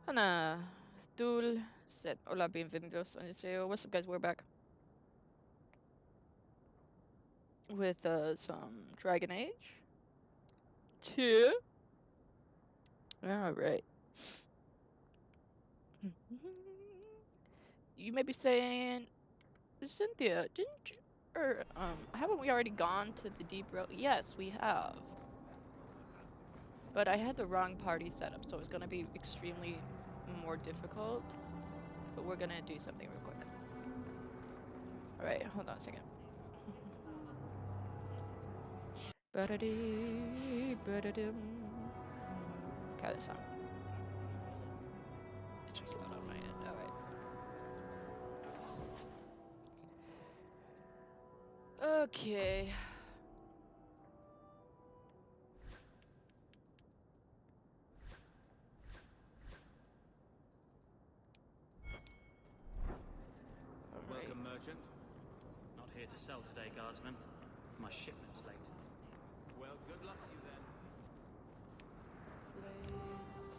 Hana, Dul said, Hola, bienvenidos. What's up, guys? We're back with some Dragon Age 2. Alright. You may be saying, Cynthia, didn't you, or, haven't we already gone to the deep road? Yes, we have. But I had the wrong party set up, so it's gonna be extremely more difficult. But we're gonna do something real quick. Alright, hold on a second. Okay, this song. It's just loud on my end. Alright. Okay. Welcome, merchant. Not here to sell today, guardsman. My shipment's late. Well, good luck to you then. Blades.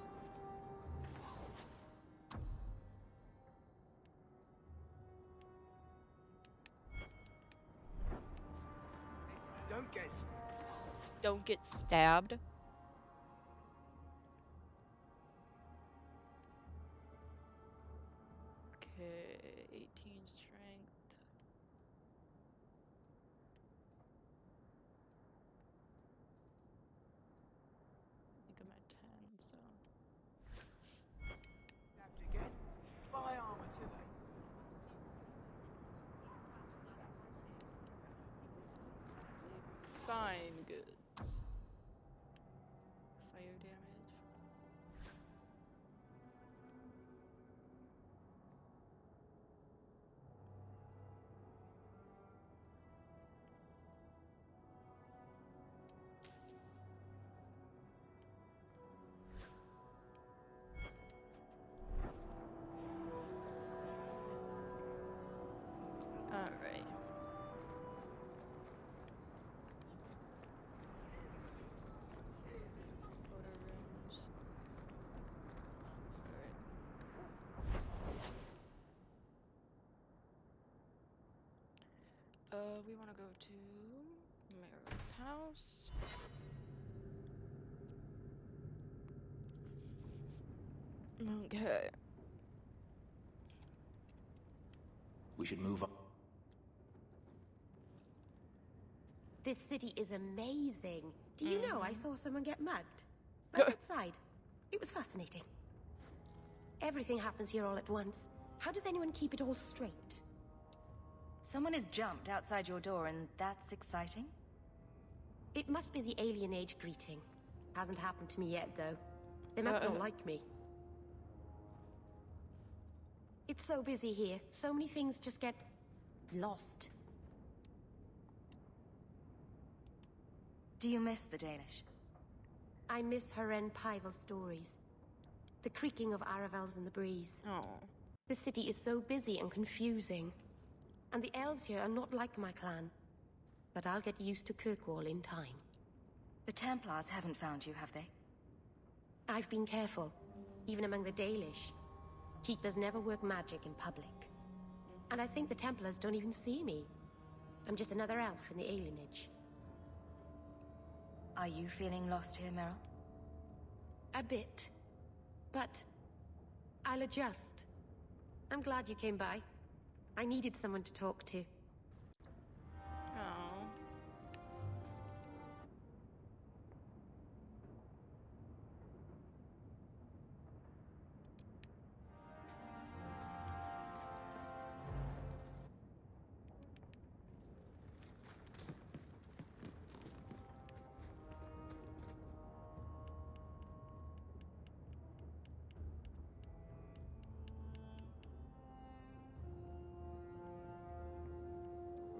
Don't get stabbed. Okay, 18 strength. I think I'm at 10, so. Stabbed again? Buy armor today. Fine goods. Fire damage. Alright. Photo rooms. Alright. We want to go to Meryl's house. Okay. We should move on. This city is amazing. Do you know I saw someone get mugged? Right outside. It was fascinating. Everything happens here all at once. How does anyone keep it all straight? Someone has jumped outside your door, and that's exciting? It must be the alien age greeting. Hasn't happened to me yet, though. They must not like me. It's so busy here. So many things just get lost. Do you miss the Danish? I miss Haren Pival stories. The creaking of Aravels in the breeze. Oh. The city is so busy and confusing. And the elves here are not like my clan. But I'll get used to Kirkwall in time. The Templars haven't found you, have they? I've been careful, even among the Dalish. Keepers never work magic in public. And I think the Templars don't even see me. I'm just another elf in the alienage. Are you feeling lost here, Meryl? A bit. But I'll adjust. I'm glad you came by. I needed someone to talk to. Oh.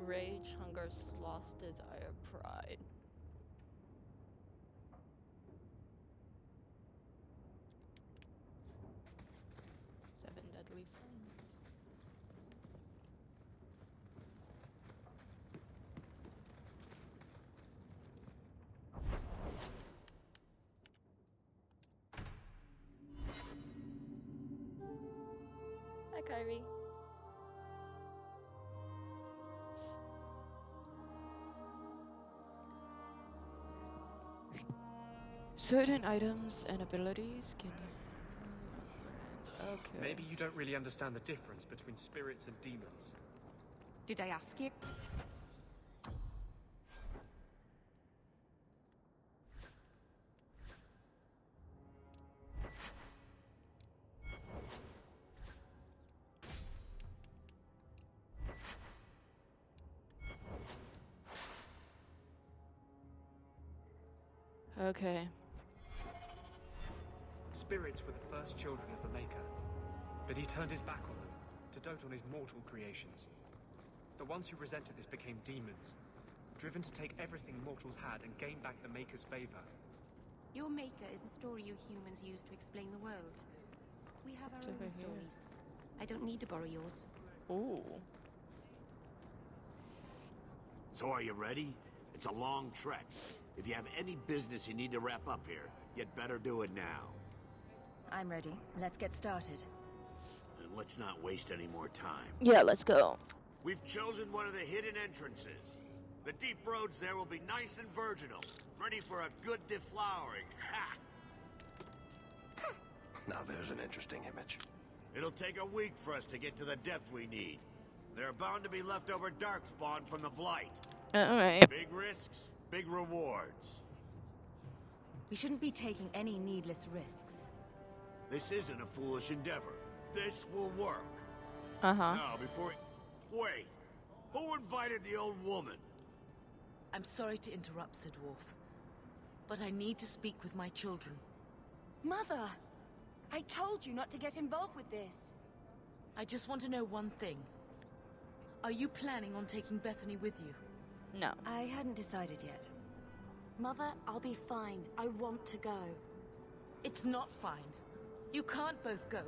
Rage, hunger, sloth, desire, pride. Seven deadly sins. Kyrie. Certain items and abilities can... Okay. Maybe you don't really understand the difference between spirits and demons. Did I ask you? Okay. Spirits were the first children of the Maker, but he turned his back on them to dote on his mortal creations. The ones who resented this became demons, driven to take everything mortals had and gain back the Maker's favor. Your Maker is a story you humans use to explain the world. We have our own stories. I don't need to borrow yours. Ooh. So are you ready? It's a long trek. If you have any business you need to wrap up here, you'd better do it now. I'm ready. Let's get started. And let's not waste any more time. Yeah, let's go. We've chosen one of the hidden entrances. The deep roads there will be nice and virginal, ready for a good deflowering. Ha! Now there's an interesting image. It'll take a week for us to get to the depth we need. There are bound to be leftover darkspawn from the Blight. Alright. Big risks, big rewards. We shouldn't be taking any needless risks. This isn't a foolish endeavor. This will work. Uh-huh. Now, before... Wait. Who invited the old woman? I'm sorry to interrupt, Sir Dwarf, but I need to speak with my children. Mother! I told you not to get involved with this. I just want to know one thing. Are you planning on taking Bethany with you? No. I hadn't decided yet. Mother, I'll be fine. I want to go. It's not fine. You can't both go.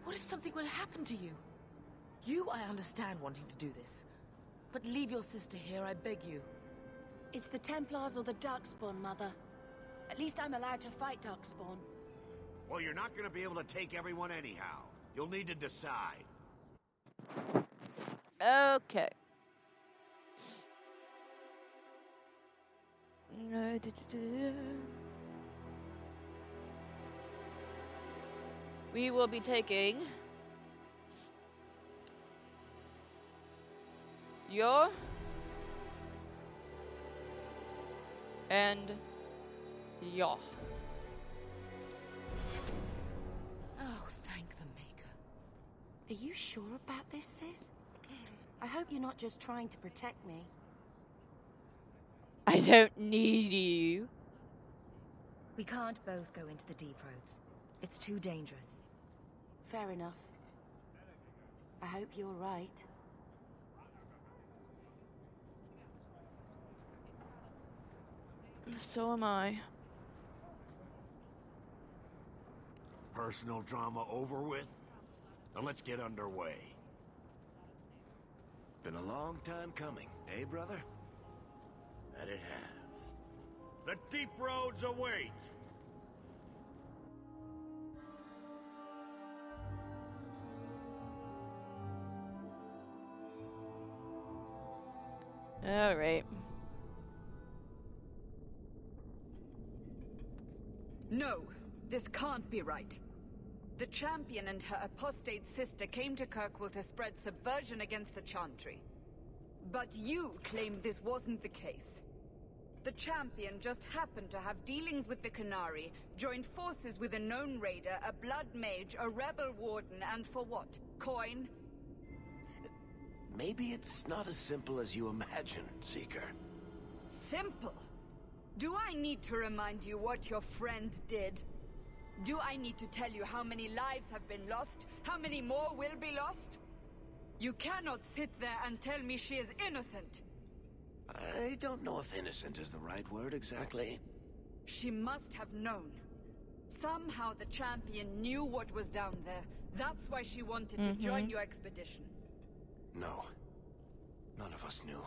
What if something will happen to you? You, I understand wanting to do this. But leave your sister here, I beg you. It's the Templars or the Darkspawn, Mother. At least I'm allowed to fight Darkspawn. Well, you're not going to be able to take everyone anyhow. You'll need to decide. Okay. We will be taking your and your. Oh, thank the Maker. Are you sure about this, sis? I hope you're not just trying to protect me. I don't need you. We can't both go into the deep roads. It's too dangerous. Fair enough. I hope you're right. So am I. Personal drama over with? Now let's get underway. Been a long time coming, eh, brother? That it has. The deep roads await! All right. No, this can't be right. The Champion and her apostate sister came to Kirkwall to spread subversion against the Chantry. But you claim this wasn't the case. The Champion just happened to have dealings with the Canary, joined forces with a known raider, a blood mage, a rebel warden, and for what? Coin? Maybe it's not as simple as you imagine, Seeker. Simple? Do I need to remind you what your friend did? Do I need to tell you how many lives have been lost? How many more will be lost? You cannot sit there and tell me she is innocent. I don't know if innocent is the right word exactly. She must have known. Somehow the Champion knew what was down there. That's why she wanted to join your expedition. No. None of us knew.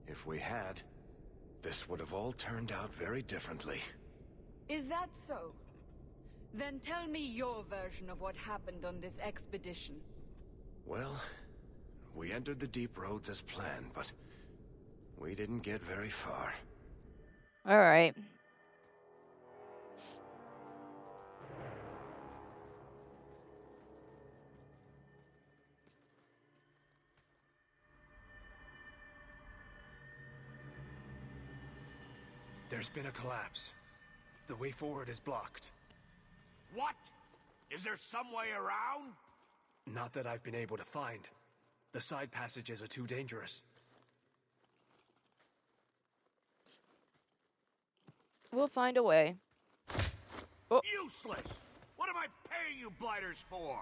If we had, this would have all turned out very differently. Is that so? Then tell me your version of what happened on this expedition. Well, we entered the deep roads as planned, but we didn't get very far. All right. There's been a collapse. The way forward is blocked. What? Is there some way around? Not that I've been able to find. The side passages are too dangerous. We'll find a way. Oh. Useless! What am I paying you blighters for?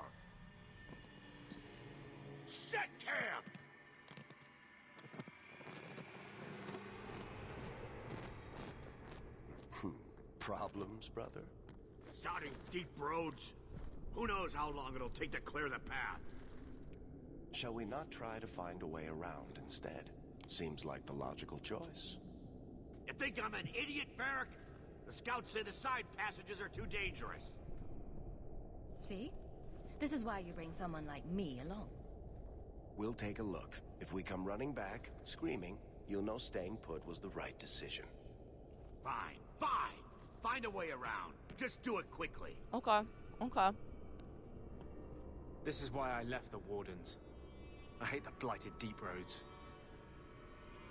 Set camp! Problems, brother? Sounding deep roads. Who knows how long it'll take to clear the path? Shall we not try to find a way around instead? Seems like the logical choice. You think I'm an idiot, Varric? The scouts say the side passages are too dangerous. See? This is why you bring someone like me along. We'll take a look. If we come running back, screaming, you'll know staying put was the right decision. Fine, fine. Find a way around. Just do it quickly. Okay. Okay. This is why I left the Wardens. I hate the blighted deep roads.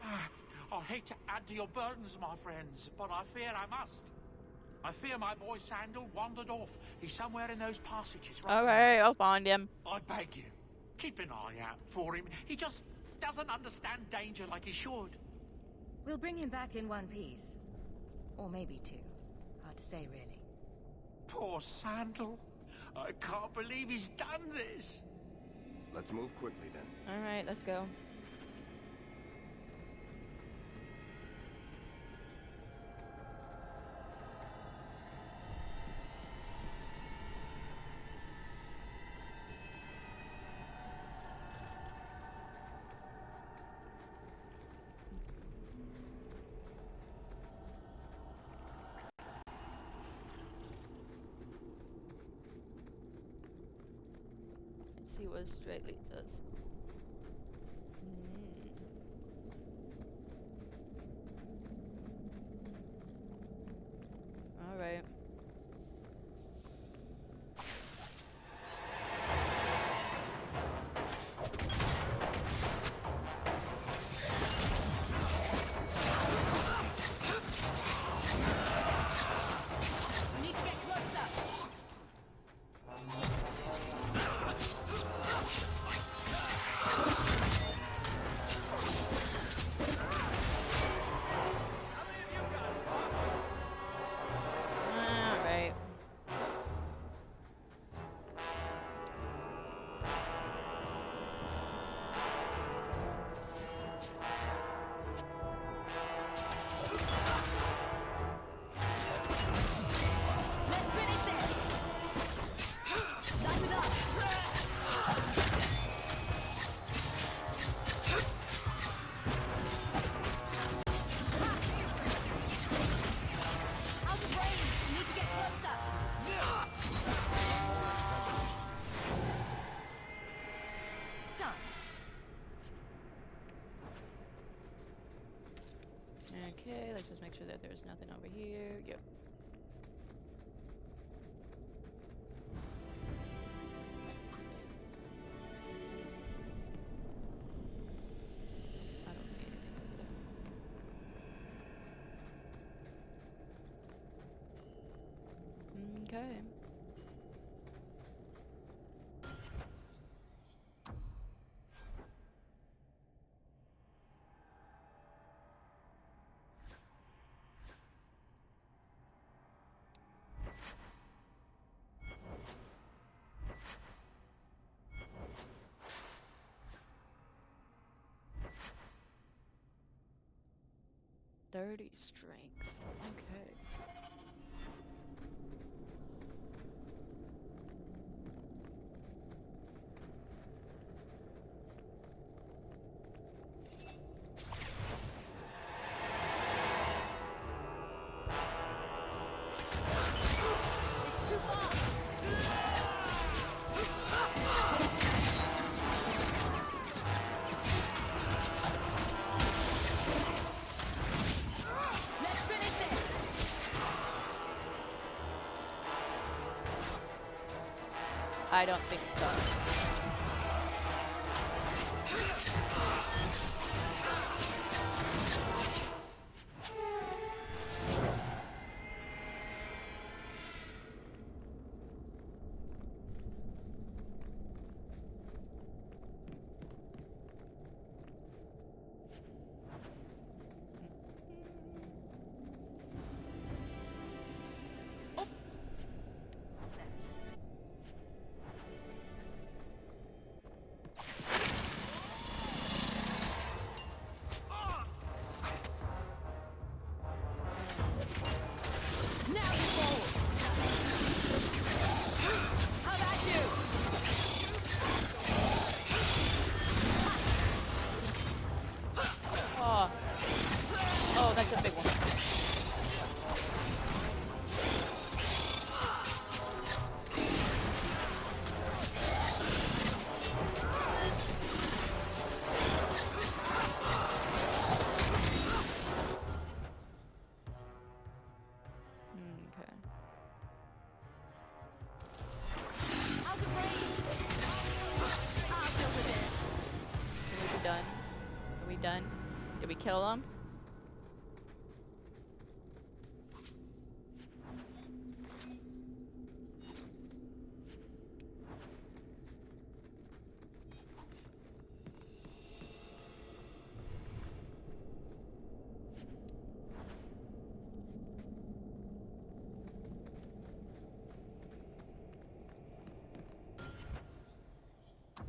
I hate to add to your burdens, my friends, but I fear I must. I fear my boy Sandal wandered off. He's somewhere in those passages right Okay, I'll find him. now. I beg you, keep an eye out for him. He just doesn't understand danger like he should. We'll bring him back in one piece. Or maybe two. Hard to say, really. Poor Sandal. I can't believe he's done this. Let's move quickly then. All right, let's go. See what straight leads us. All right. We need to get closer. All right. Let's finish this. Light it up. Out of range. We need to get closer. Done. Okay, let's just make sure that there's nothing over here. Yep. I don't see anything over there. Okay. .30 strength. Okay. It's too far. I don't think so. Oh, that's a big one. Okay. Are we done? Are we done? Did we kill him?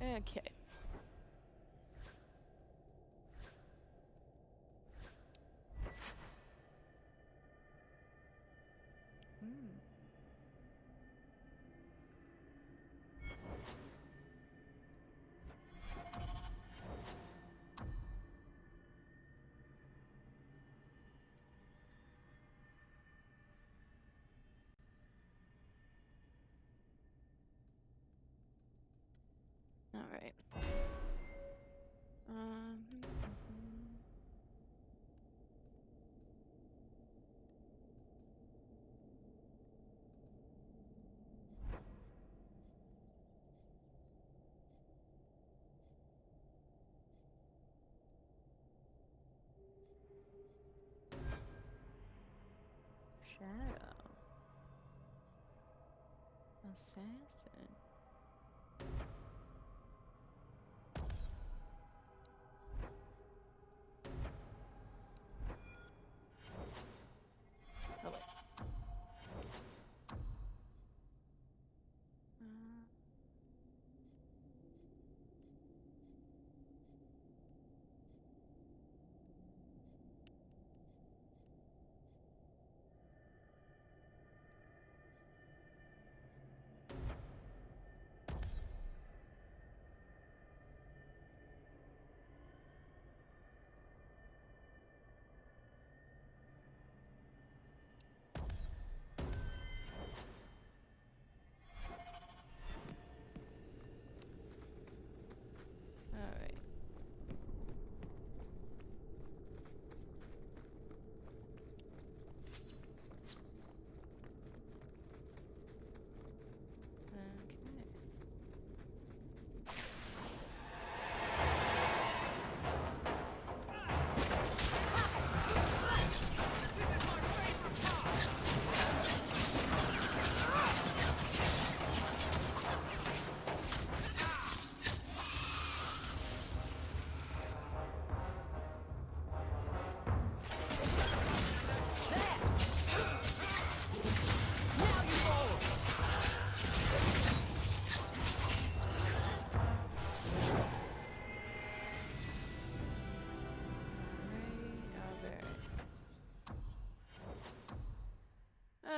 Okay. All right. Shadow. Assassin. Oh, wait. All right.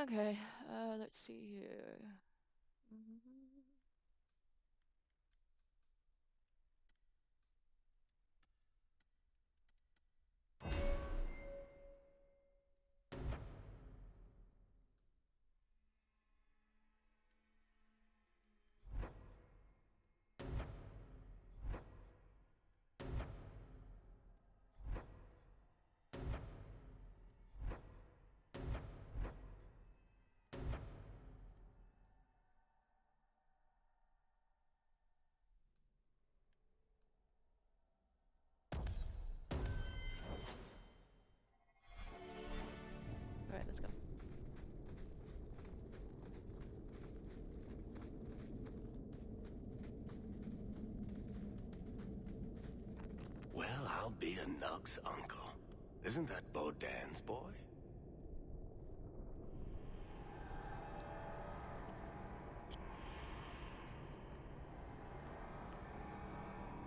Okay, let's see here. be a Nug's uncle. Isn't that Bodan's boy?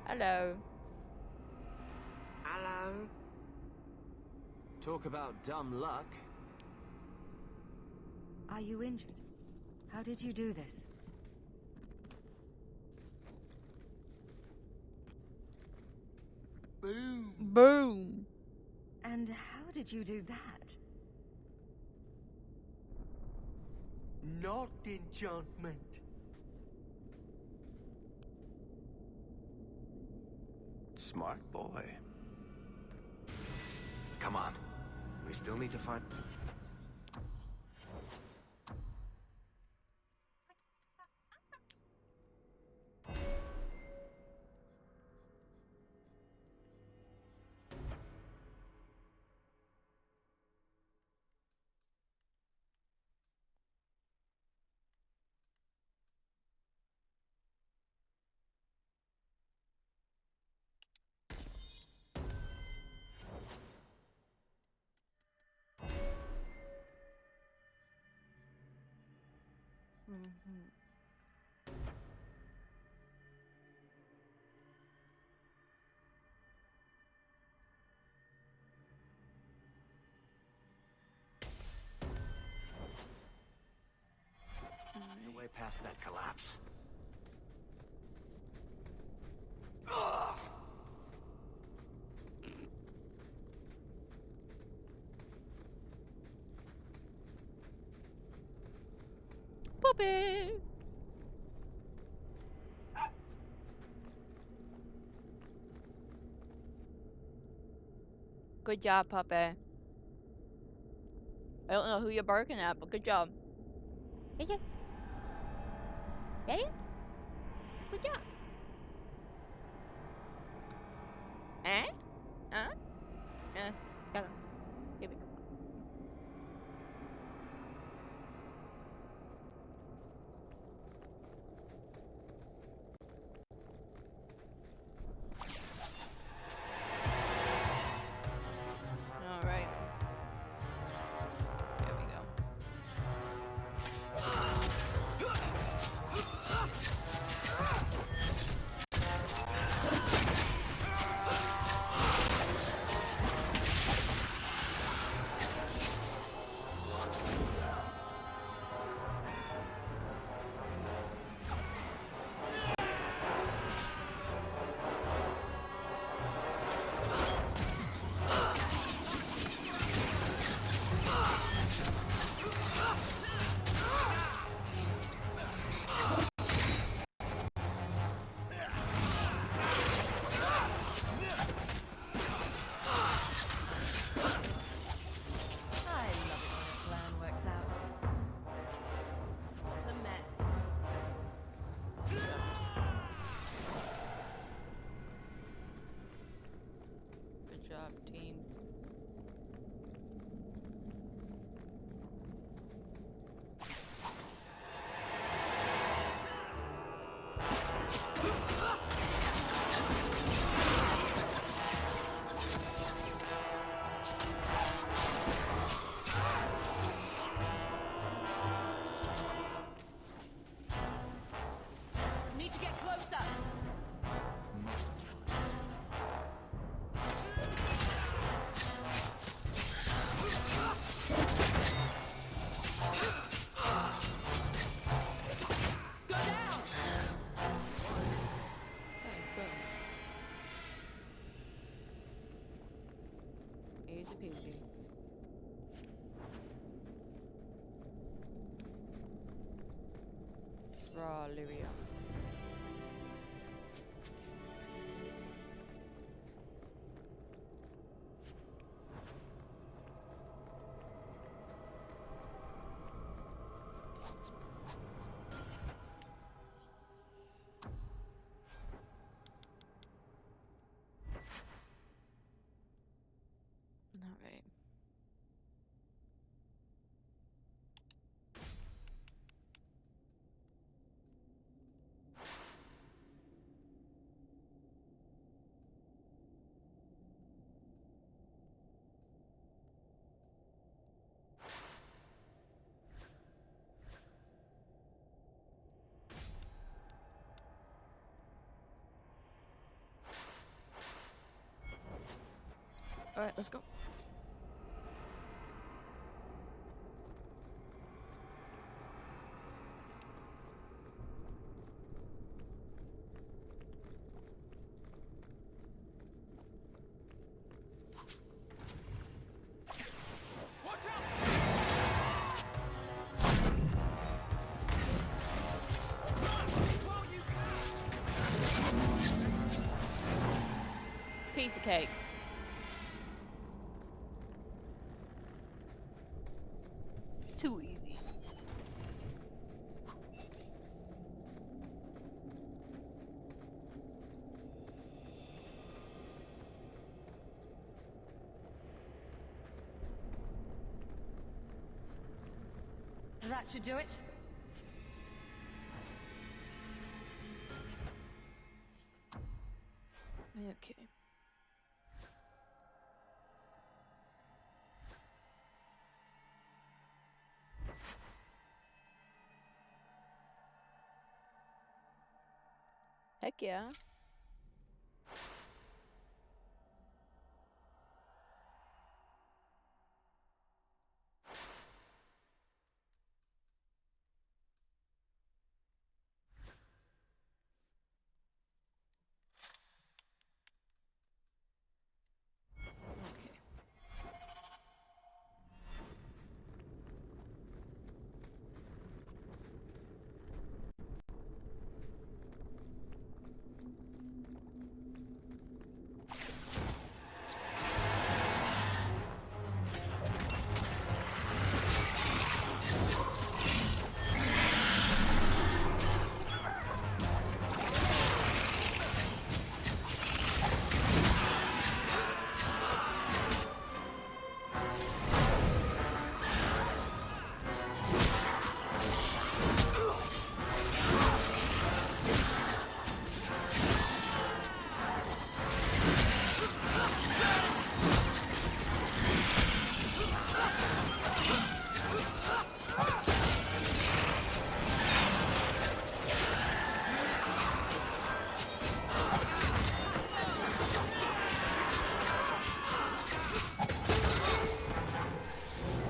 Hello. Hello. Talk about dumb luck. Are you injured? How did you do this? Boom. Boom. And how did you do that? Not enchantment. Smart boy. Come on. We still need to find... The way past that collapse. Ugh. Puppy. Good job, puppy. I don't know who you're barking at, but good job. Good job. Daddy? Good job. Eh? Huh? Got him. Give me. All right. There we go. I love it when a plan works out. What a mess. Good job, team. Need to get closer. Go down. Easy peasy. Raw Lyria. All right. Alright, let's go. Piece of cake. Too easy. That should do it. Okay. Heck yeah. Okay.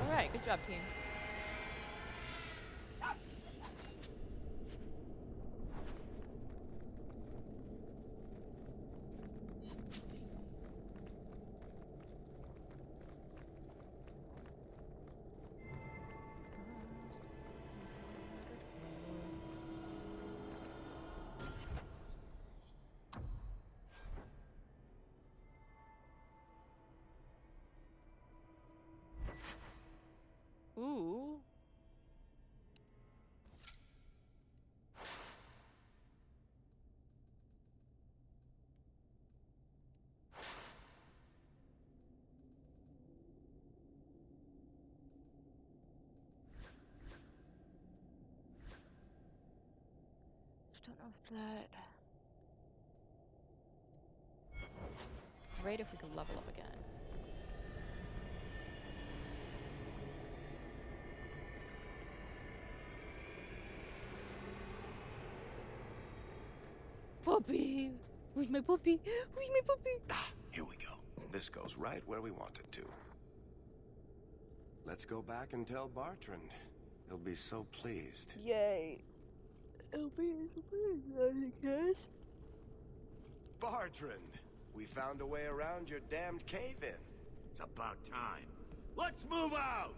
Alright, good job, team. Ooh. Just don't know if that. Great if we could level up again. Puppy! Where's my puppy? Where's my puppy? Ah, here we go. This goes right where we want it to. Let's go back and tell Bartrand. He'll be so pleased. Yay! It'll be I guess. Bartrand, we found a way around your damned cave-in. It's about time. Let's move out!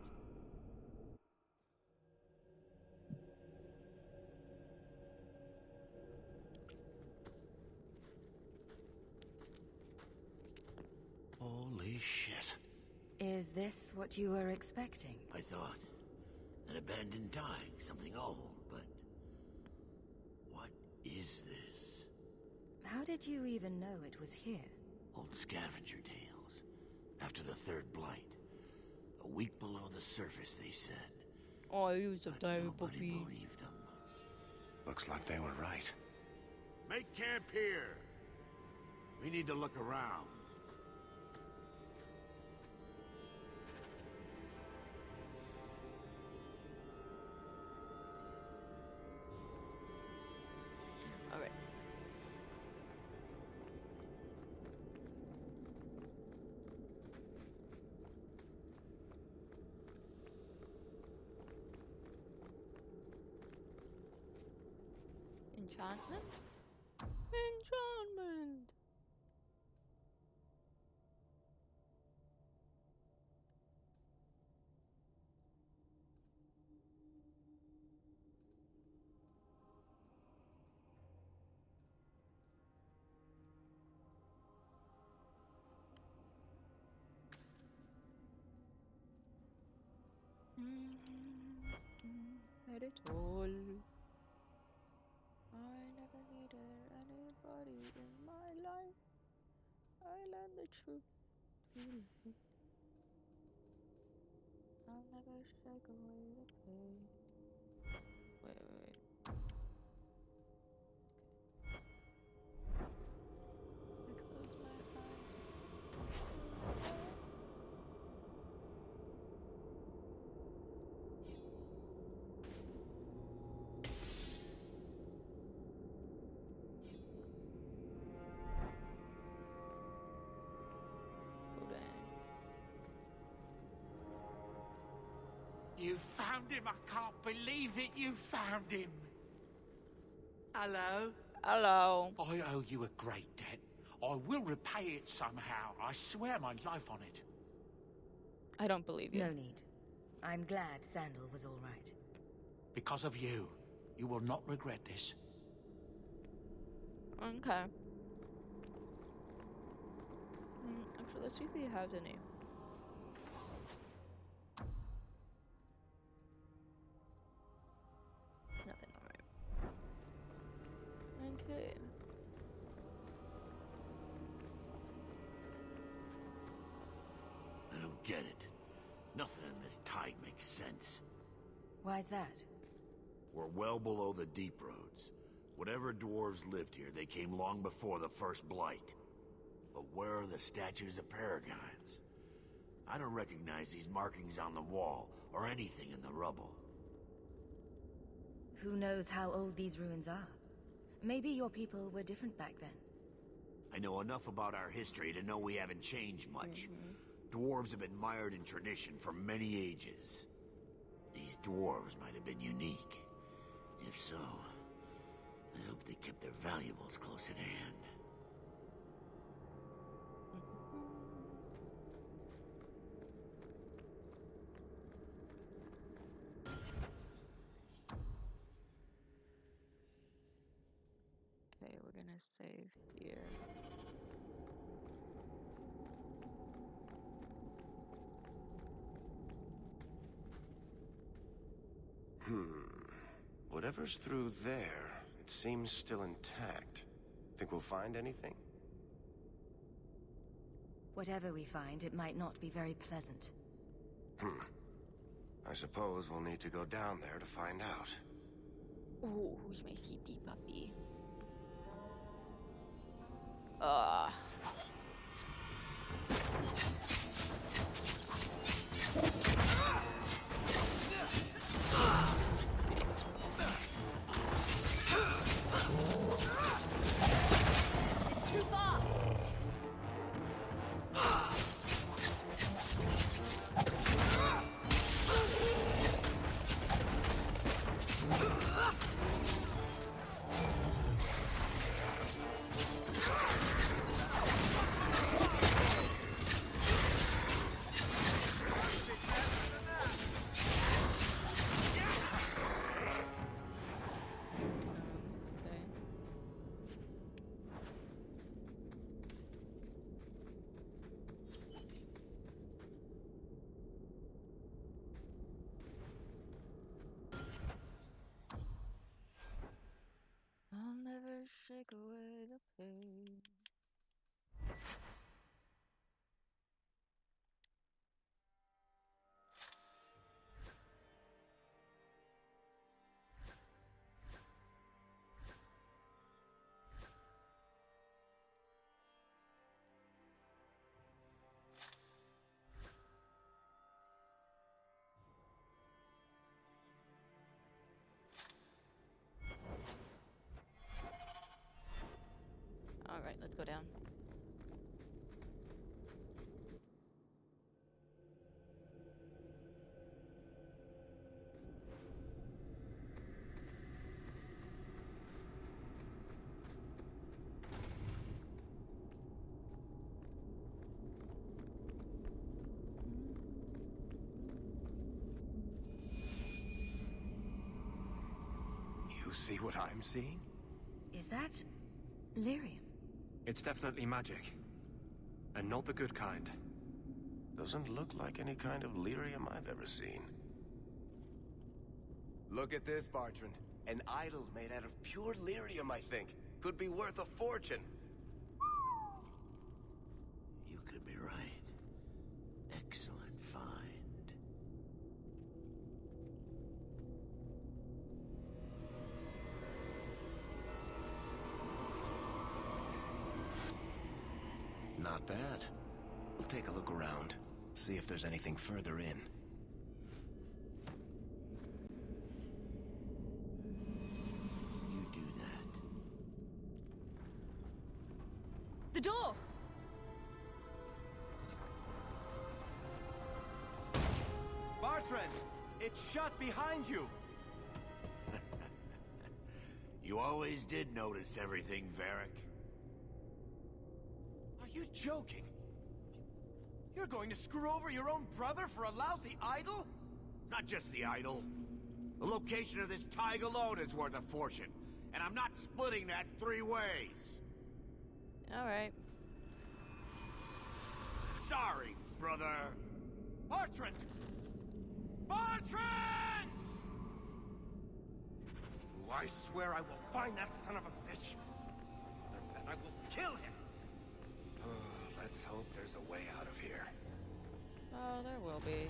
Holy shit. Is this what you were expecting? I thought. An abandoned dike, something old, but... what is this? How did you even know it was here? Old scavenger tales. After the third blight. A week below the surface, they said. Oh, you was a But tiny nobody puppy. believed them. Looks like they were right. Make camp here. We need to look around. Alright. Enchantment? Enchantment! Had it all. I never needed anybody in my life. I learned the truth. I'll never shake away the pain. Wait. I close my eyes. You found him! I can't believe it! You found him! Hello? Hello. I owe you a great debt. I will repay it somehow. I swear my life on it. I don't believe you. No need. I'm glad Sandal was all right. Because of you. You will not regret this. Okay. Actually, let's see if he has any. Nothing, alright. Okay. I don't get it. Nothing in this tide makes sense. Why's that? We're well below the deep roads. Whatever dwarves lived here, they came long before the first blight. But where are the statues of paragons? I don't recognize these markings on the wall, or anything in the rubble. Who knows how old these ruins are? Maybe your people were different back then. I know enough about our history to know we haven't changed much. Dwarves have been mired in tradition for many ages. These dwarves might have been unique. If so, I hope they kept their valuables close at hand. Okay, we're gonna save here. Whatever's through there, it seems still intact. Think we'll find anything? Whatever we find, it might not be very pleasant. I suppose we'll need to go down there to find out. Oh, who's my hippie puppy? It's too far! I'll never shake away the pain. Alright, let's go down. you see what I'm seeing? Is that lyrium? It's definitely magic. And not the good kind. Doesn't look like any kind of lyrium I've ever seen. Look at this, Bartrand. An idol made out of pure lyrium, I think. Could be worth a fortune. You could be right. Excellent find. Not bad. We'll take a look around. See if there's anything further in. You do that. The door! Bartrand! It's shut behind you! You always did notice everything, Varric. Are you joking? You're going to screw over your own brother for a lousy idol? It's not just the idol. The location of this tag alone is worth a fortune. And I'm not splitting that 3 ways. Alright. Sorry, brother. Bartrand! Bartrand! Oh, I swear I will find that son of a bitch. And I will kill him. Let's hope there's a way out of here. Oh, there will be.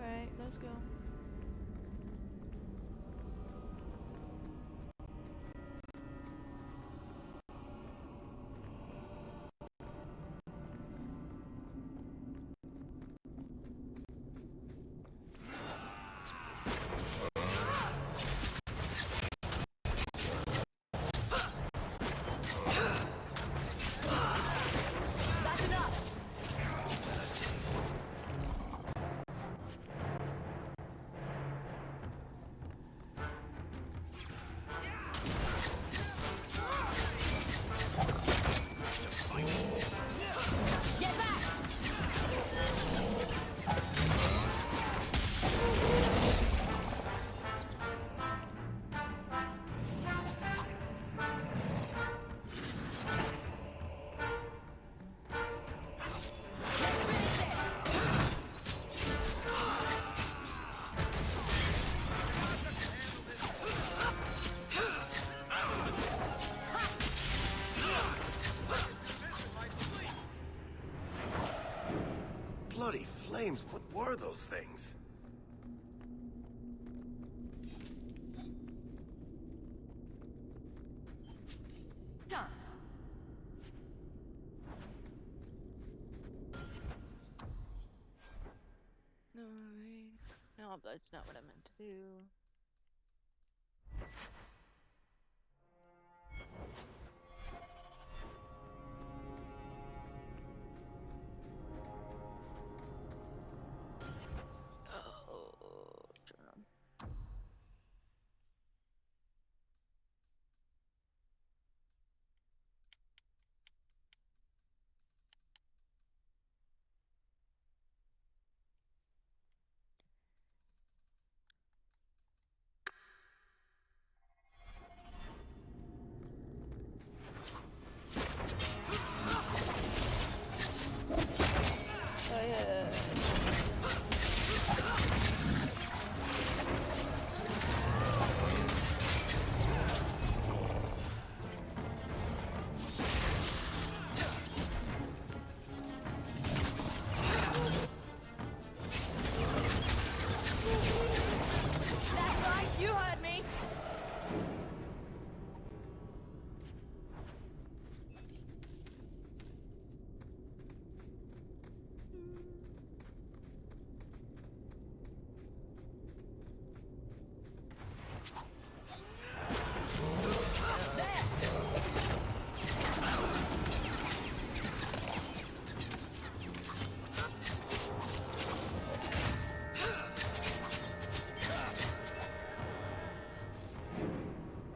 Alright, let's go. Bloody flames, what were those things? Oh, that's not what I meant to do. Oh, turn on. Oh yeah. That's right, you heard me.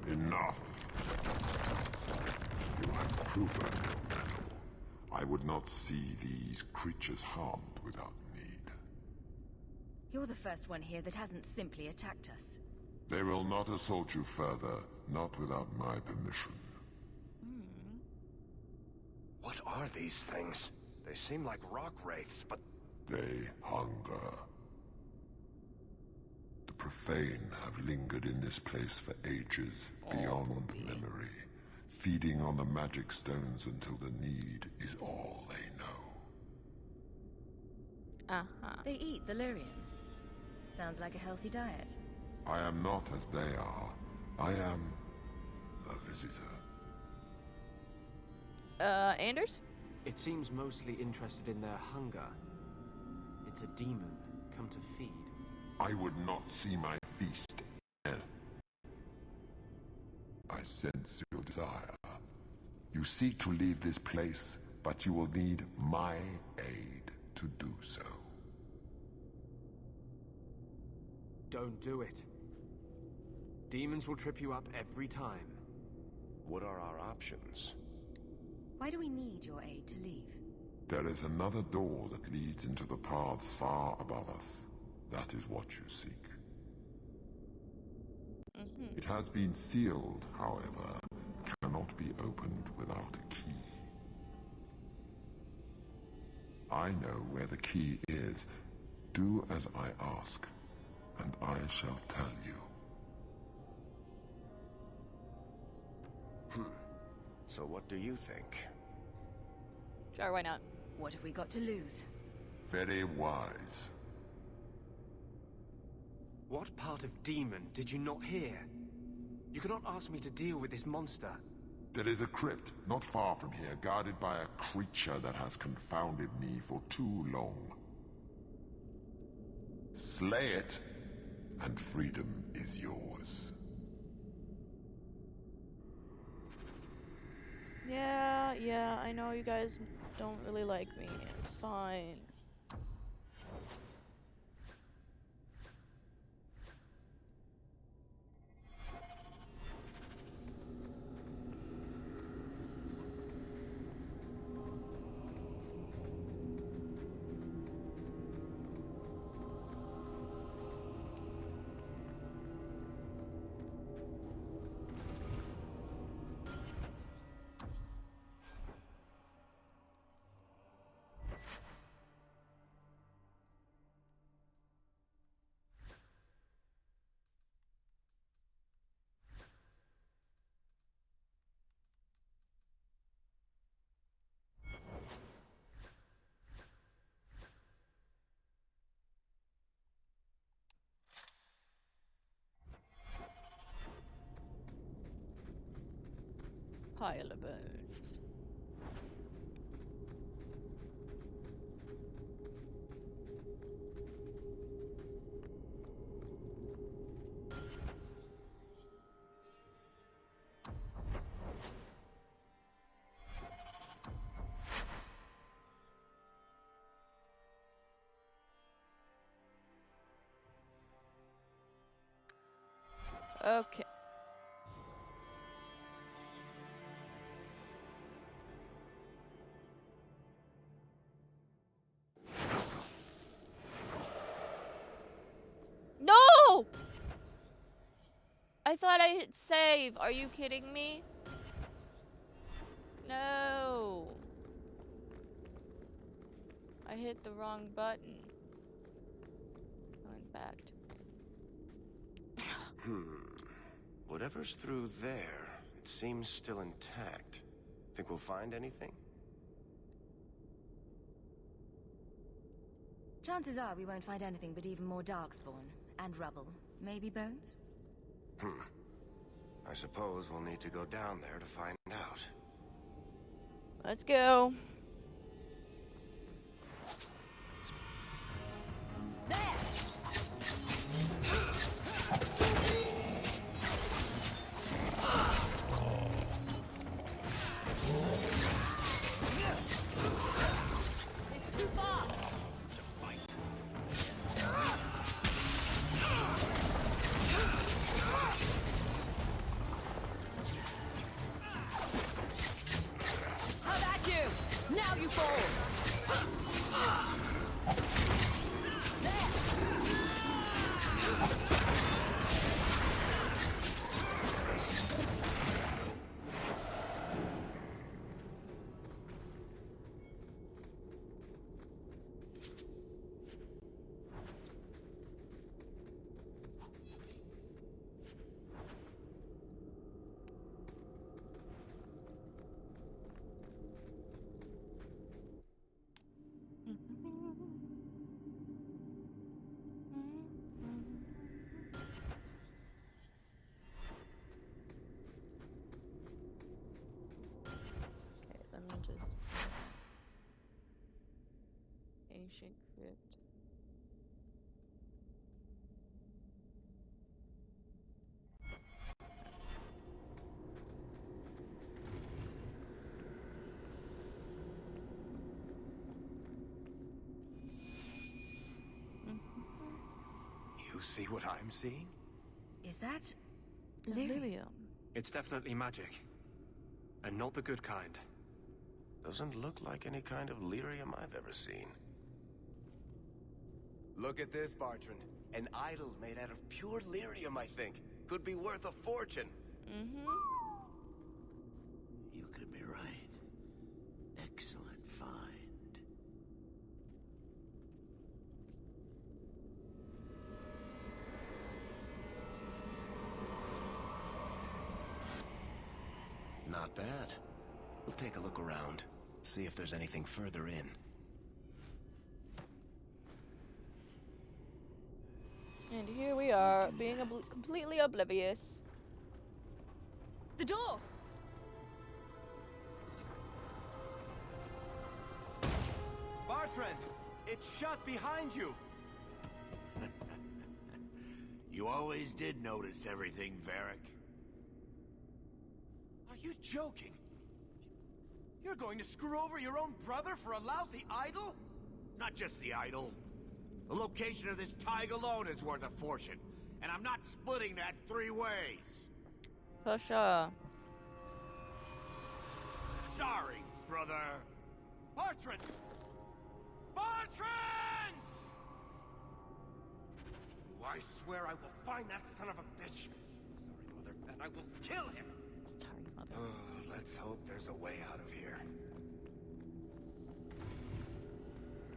Enough. You have proven your mettle. I would not see these creatures harmed without need. You're the first one here that hasn't simply attacked us. They will not assault you further, not without my permission. What are these things? They seem like rock wraiths, but... They hunger. The profane have lingered in this place for ages, beyond memory, feeding on the magic stones until the need is all they know. They eat Valyrian. Sounds like a healthy diet. I am not as they are. I am a visitor. Anders? It seems mostly interested in their hunger. It's a demon come to feed. I would not see my feast end. I sense your desire. You seek to leave this place, but you will need my aid to do so. Don't do it. Demons will trip you up every time. What are our options? Why do we need your aid to leave? There is another door that leads into the paths far above us. That is what you seek. It has been sealed, however, cannot be opened without a key. I know where the key is. Do as I ask, and I shall tell you. So what do you think? Sure, why not? What have we got to lose? Very wise. What part of demon did you not hear? You cannot ask me to deal with this monster. There is a crypt not far from here, guarded by a creature that has confounded me for too long. Slay it, and freedom is yours. Yeah, I know you guys don't really like me. It's fine. Pile of bones. Okay. No! I thought I hit save. Are you kidding me? No. I hit the wrong button. Going back to... Whatever's through there, it seems still intact. Think we'll find anything? Chances are we won't find anything but even more darkspawn. And rubble. Maybe bones? I suppose we'll need to go down there to find out. Let's go. There! It's too far! How about you? Now you fall! Okay, let me just... Ancient crypt. You see what I'm seeing? Is that... Lyrium. It's definitely magic. And not the good kind. Doesn't look like any kind of lyrium I've ever seen. Look at this, Bartrand. An idol made out of pure lyrium, I think. Could be worth a fortune. You could be right. Excellent find. Not bad. We'll take a look around. See if there's anything further in. And here we are, being completely oblivious. The door! Bartrand! It's shut behind you! You always did notice everything, Varric. Are you joking? You're going to screw over your own brother for a lousy idol? Not just the idol. The location of this tag alone is worth a fortune, and I'm not splitting that 3 ways. For sure. Sorry, brother. Bartrand! Bartrand! I swear I will find that son of a bitch. Sorry, Mother, and I will kill him. Sorry, Mother. Let's hope there's a way out of here.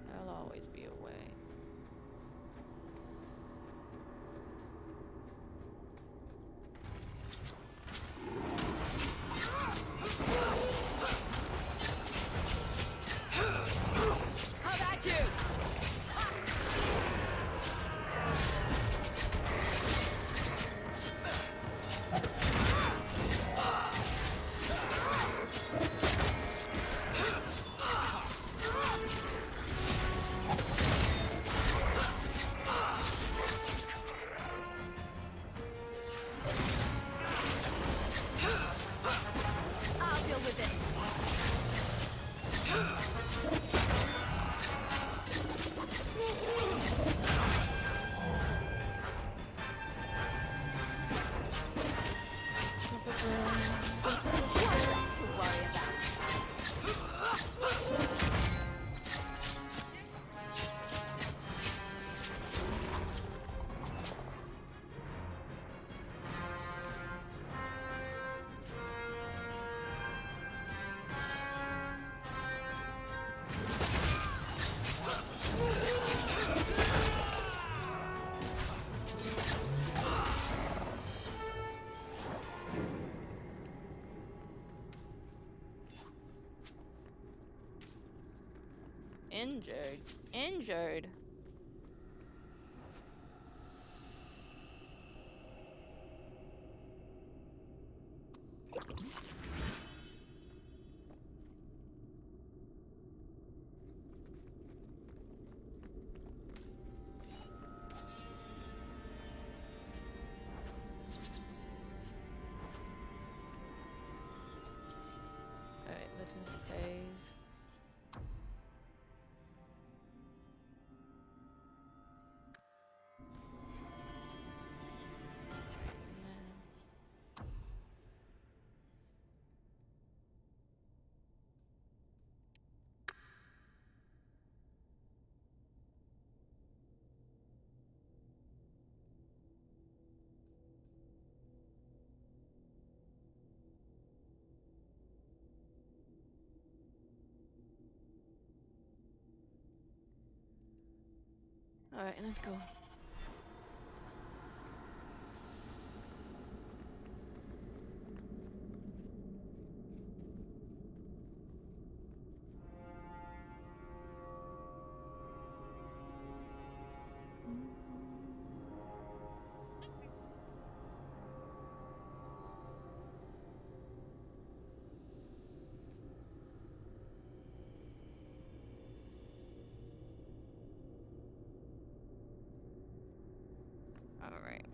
There'll always be a way. How about you? Injured. Injured. Alright, let me save. Alright, let's go. Alright.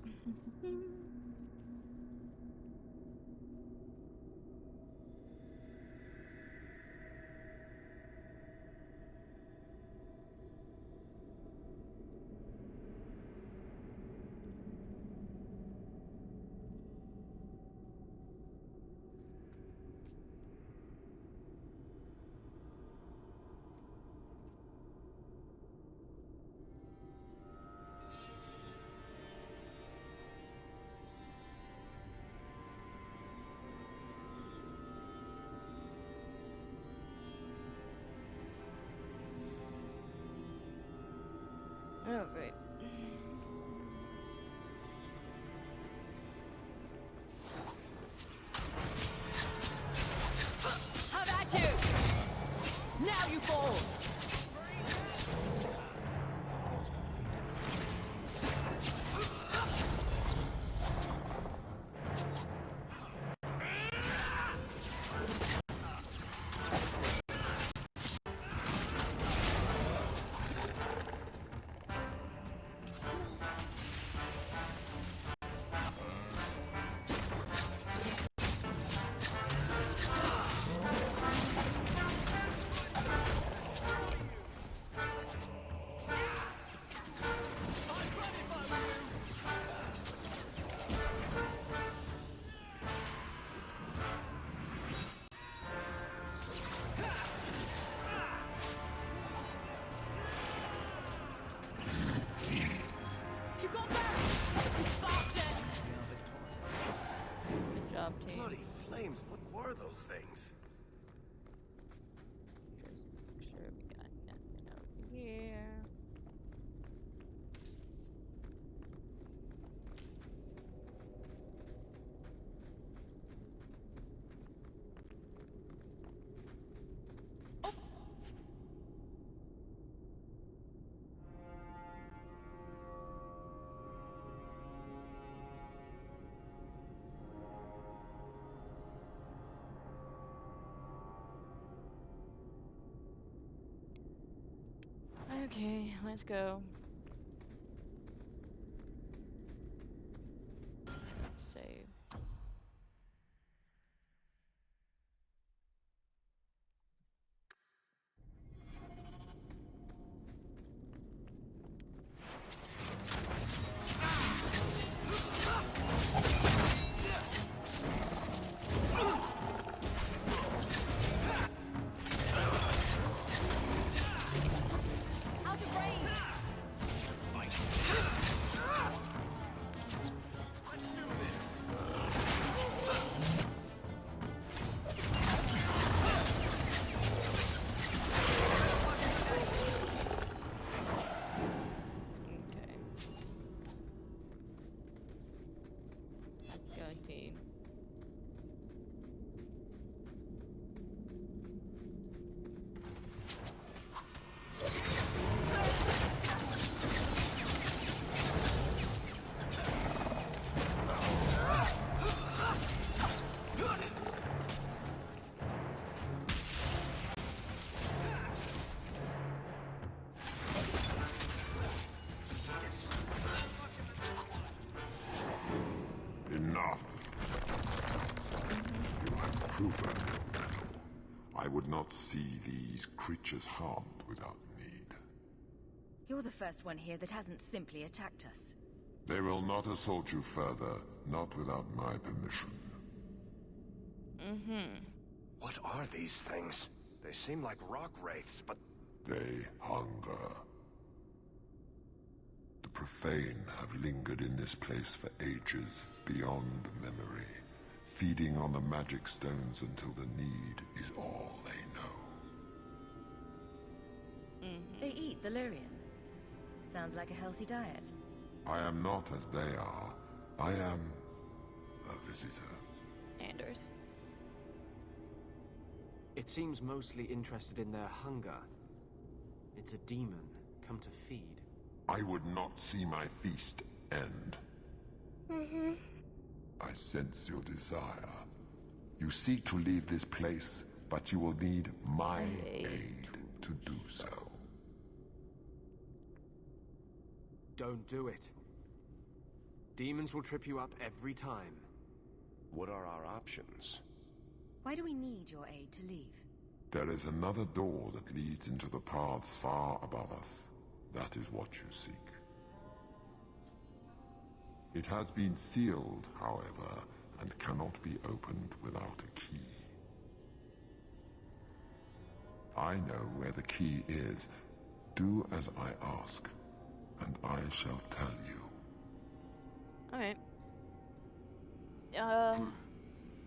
Alright. Have at you! Now you fall! Good job, team. Bloody flames, what were those things? Just make sure we got nothing over here. Okay, let's go. Let's save. Out of range! Okay. Let's go, team. proven in battle. I would not see these creatures harmed without need. You're the first one here that hasn't simply attacked us. They will not assault you further, not without my permission. What are these things? They seem like rock wraiths, but... They hunger. The profane have lingered in this place for ages, beyond memory, feeding on the magic stones until the need is all they know. They eat Valyrian. Sounds like a healthy diet. I am not as they are. I am a visitor. Anders. It seems mostly interested in their hunger. It's a demon, come to feed. I would not see my feast end. I sense your desire. You seek to leave this place, but you will need my aid to do so. Don't do it. Demons will trip you up every time. What are our options? Why do we need your aid to leave? There is another door that leads into the paths far above us. That is what you seek. It has been sealed, however, and cannot be opened without a key. I know where the key is. Do as I ask, and I shall tell you. Alright.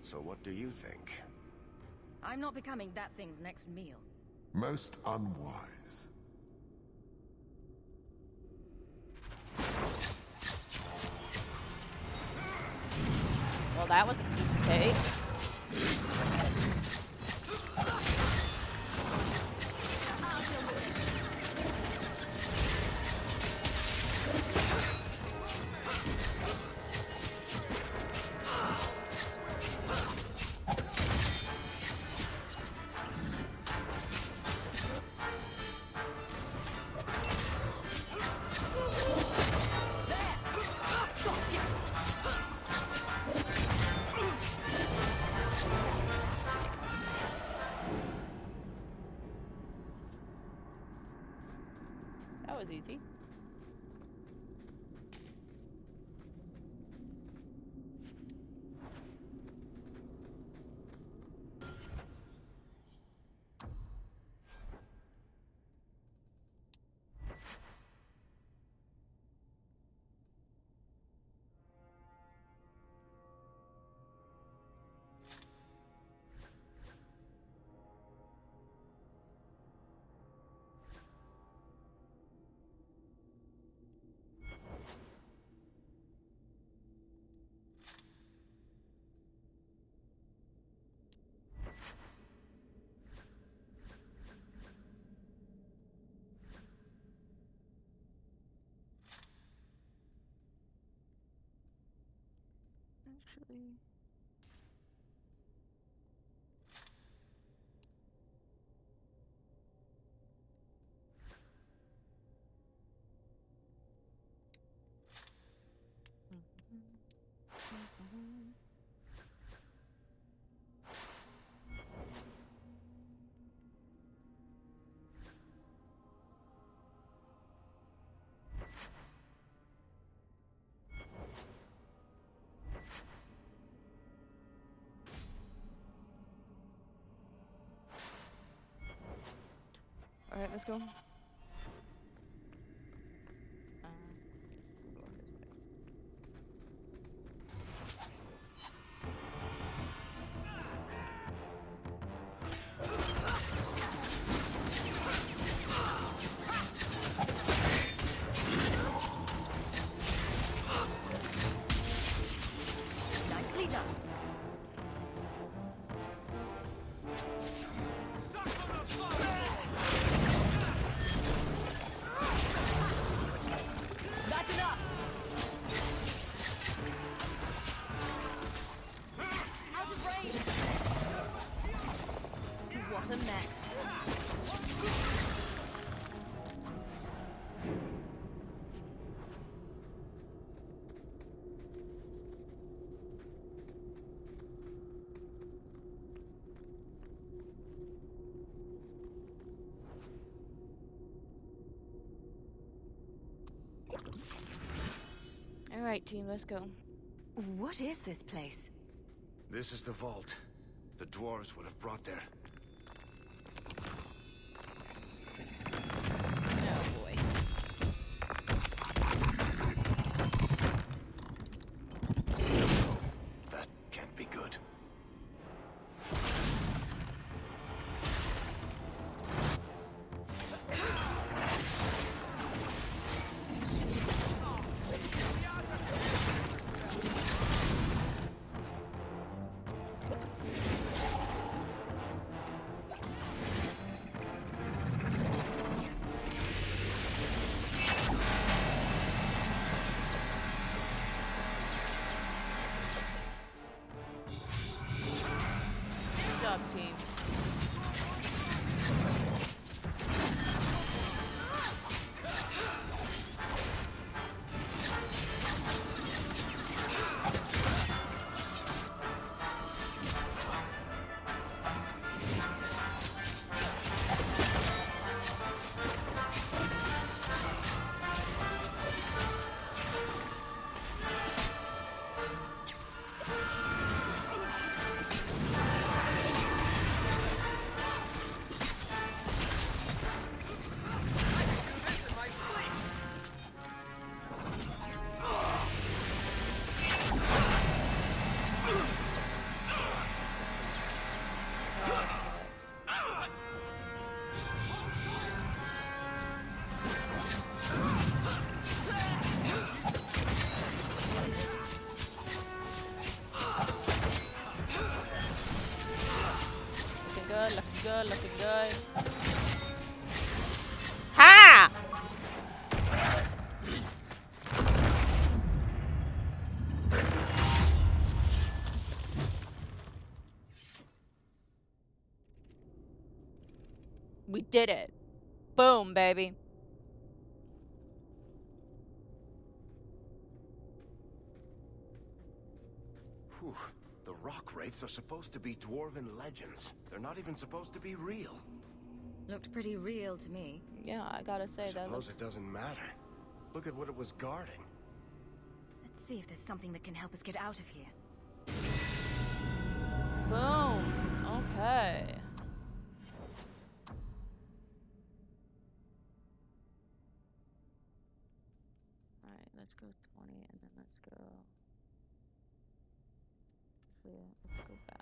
So what do you think? I'm not becoming that thing's next meal. Most unwise. Well, that was a piece of cake. That was easy. Actually. Alright, let's go. Nicely done. That's enough. Out of range. What a mess. Alright, team, let's go. What is this place? This is the vault. The dwarves would have brought their... Oh boy. That can't be good. Good job, team. Looking good. Ha! We did it. Boom, baby. Whew. The rock wraiths are supposed to be dwarven legends. They're not even supposed to be real. Looked pretty real to me. Yeah, I gotta say that. Suppose it doesn't matter. Look at what it was guarding. Let's see if there's something that can help us get out of here. Boom. Okay. Alright, let's go 20 and then let's go. Yeah, let's go back.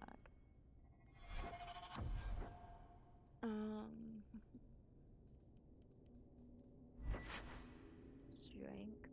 Strength.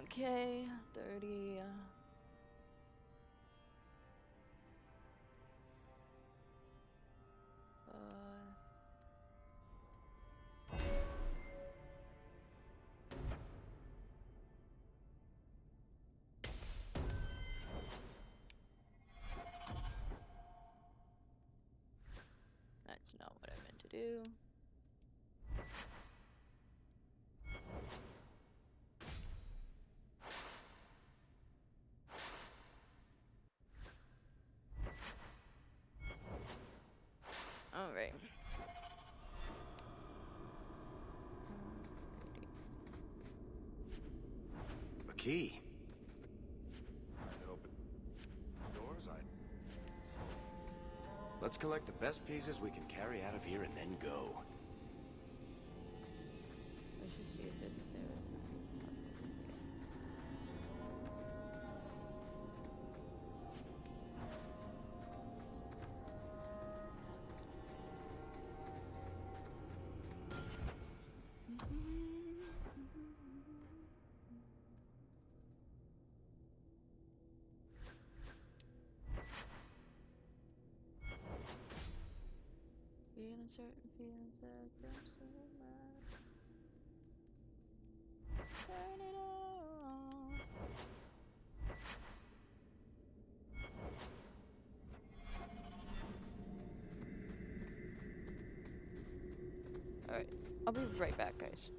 Okay, 30. That's not what I meant to do. All right. A key. I can open doors. Let's collect the best pieces we can carry out of here and then go. I should see if there's feeling certain feelings that come so much. Turn it on. Alright, I'll be right back, guys.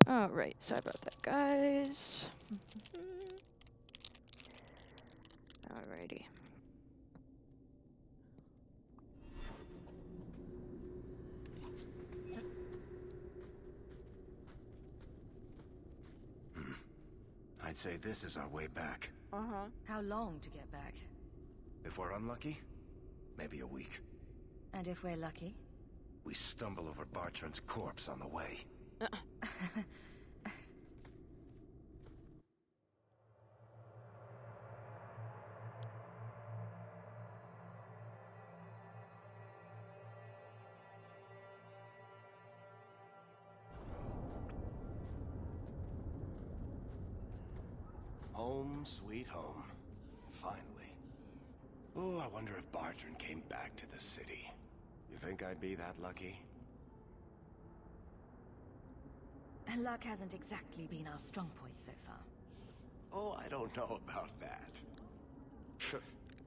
Alright, sorry about that, guys. Alrighty. I'd say this is our way back. How long to get back? If we're unlucky, maybe a week. And if we're lucky? We stumble over Bartran's corpse on the way. Home, sweet home. Finally. Oh, I wonder if Bartran came back to the city. You think I'd be that lucky? Luck hasn't exactly been our strong point so far. Oh, I don't know about that.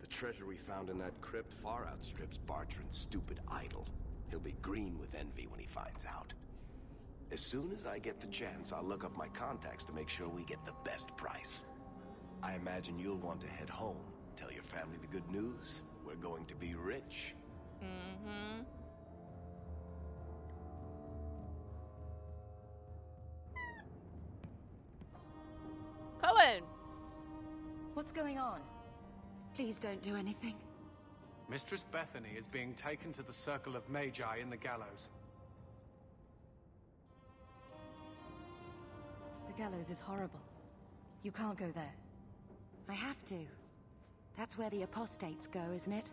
The treasure we found in that crypt far outstrips Bartran's stupid idol. He'll be green with envy when he finds out. As soon as I get the chance, I'll look up my contacts to make sure we get the best price. I imagine you'll want to head home. Tell your family the good news. We're going to be rich. Mm-hmm. Cullen! What's going on? Please don't do anything. Mistress Bethany is being taken to the Circle of Magi in the gallows. The gallows is horrible. You can't go there. I have to. That's where the apostates go, isn't it?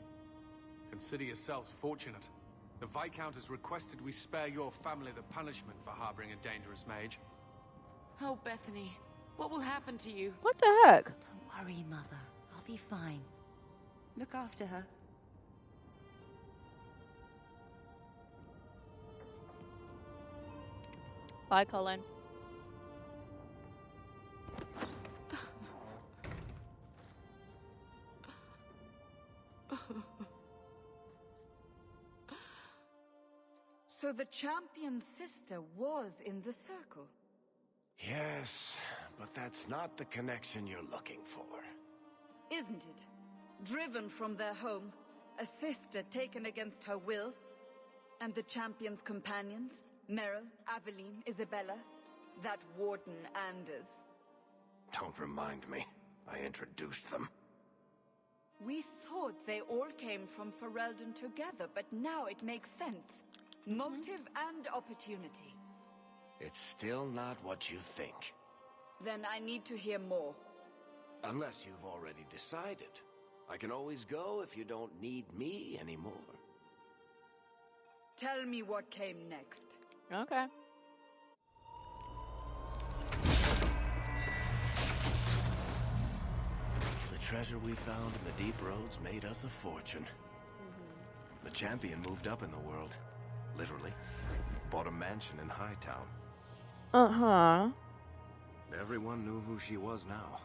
Consider yourselves fortunate. The Viscount has requested we spare your family the punishment for harboring a dangerous mage. Oh, Bethany. What will happen to you? What the heck? Don't worry, Mother. I'll be fine. Look after her. Bye, Cullen. So the champion's sister was in the circle? Yes, but that's not the connection you're looking for. Isn't it? Driven from their home, a sister taken against her will, and the champion's companions, Meryl, Aveline, Isabella, that Warden Anders. Don't remind me. I introduced them. We thought they all came from Ferelden together, but now it makes sense. Motive and opportunity. It's still not what you think. Then I need to hear more. Unless you've already decided. I can always go if you don't need me anymore. Tell me what came next. Okay. The treasure we found in the deep roads made us a fortune. The champion moved up in the world. Literally. Bought a mansion in Hightown. Uh-huh. Everyone knew who she was now.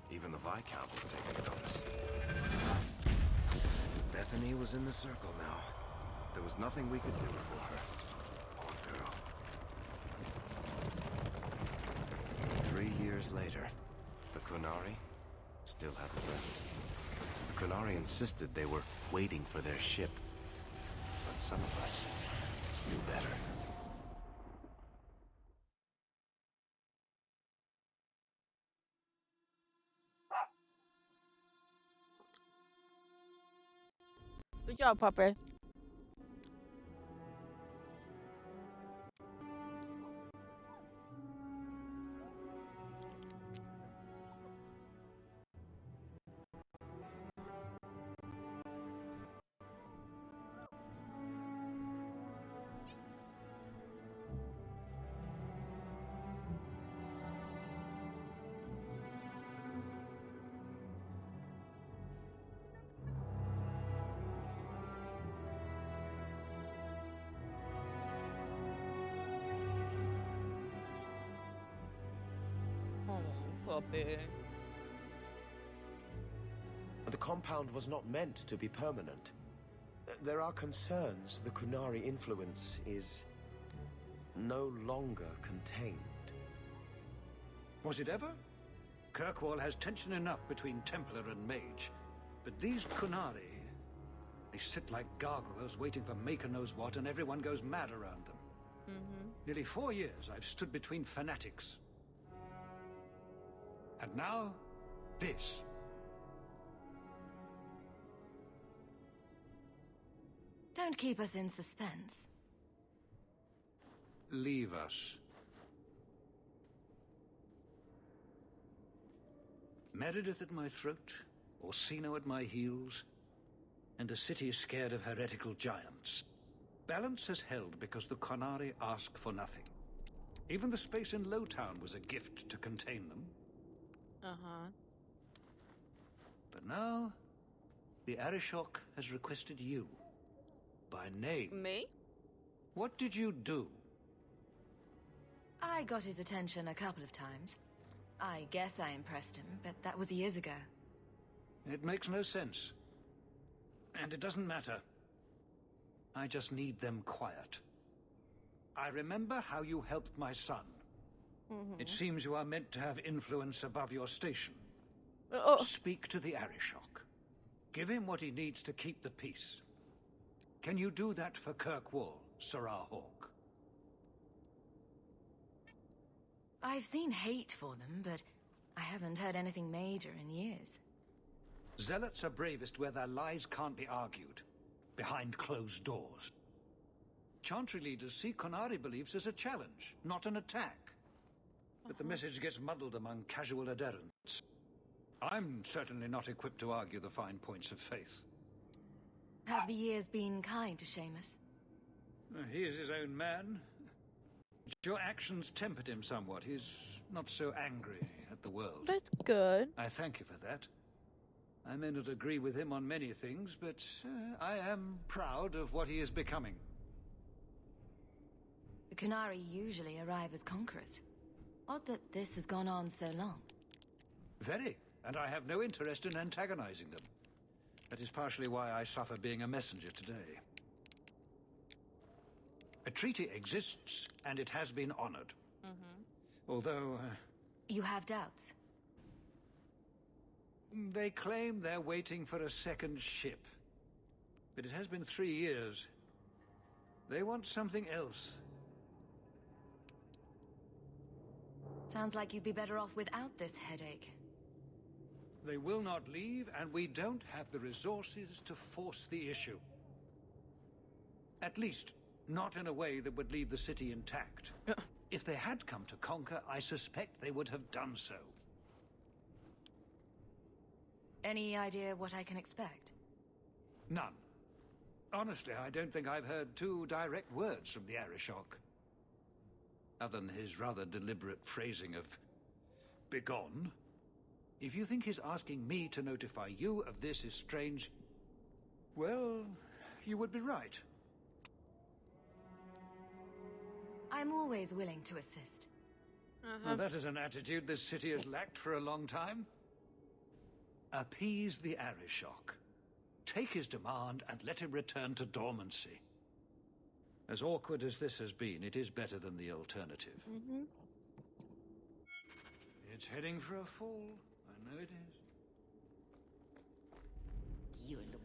Even the Viscount was taking notice. Bethany was in the circle now. There was nothing we could do for her. Poor girl. 3 years later, the Qunari still hadn't left. The Qunari insisted they were waiting for their ship. But some of us knew better. Good job, Pupper. Puppy. The compound was not meant to be permanent. There are concerns the Qunari influence is no longer contained. Was it ever? Kirkwall has tension enough between Templar and Mage. But these Qunari, they sit like gargoyles waiting for Maker knows what, and everyone goes mad around them. Nearly 4 years I've stood between fanatics. And now, this. Don't keep us in suspense. Leave us. Meredith at my throat, Orsino at my heels, and a city scared of heretical giants. Balance has held because the Qunari ask for nothing. Even the space in Lowtown was a gift to contain them. Uh-huh. But now, the Arishok has requested you. By name. Me? What did you do? I got his attention a couple of times. I guess I impressed him, but that was years ago. It makes no sense. And it doesn't matter. I just need them quiet. I remember how you helped my son. It seems you are meant to have influence above your station. Speak to the Arishok. Give him what he needs to keep the peace. Can you do that for Kirkwall, Sarah Hawk? I've seen hate for them, but I haven't heard anything major in years. Zealots are bravest where their lies can't be argued, behind closed doors. Chantry leaders see Qunari beliefs as a challenge, not an attack. But the message gets muddled among casual adherents. I'm certainly not equipped to argue the fine points of faith. Have the years been kind to Seamus? He is his own man. Your actions tempered him somewhat. He's not so angry at the world. That's good. I thank you for that. I may not agree with him on many things, but I am proud of what he is becoming. The Qunari usually arrive as conquerors. Odd that this has gone on so long. Very, and I have no interest in antagonizing them. That is partially why I suffer being a messenger today. A treaty exists, and it has been honored. Although... You have doubts? They claim they're waiting for a second ship. But it has been 3 years. They want something else. Sounds like you'd be better off without this headache. They will not leave, and we don't have the resources to force the issue. At least, not in a way that would leave the city intact. If they had come to conquer, I suspect they would have done so. Any idea what I can expect? None. Honestly, I don't think I've heard 2 direct words from the Arishok. Other than his rather deliberate phrasing of... begone. If you think his asking me to notify you of this is strange, well, you would be right. I'm always willing to assist. Well, that is an attitude this city has lacked for a long time. Appease the Arishok. Take his demand and let him return to dormancy. As awkward as this has been, it is better than the alternative. It's heading for a fall. I know it is. You look...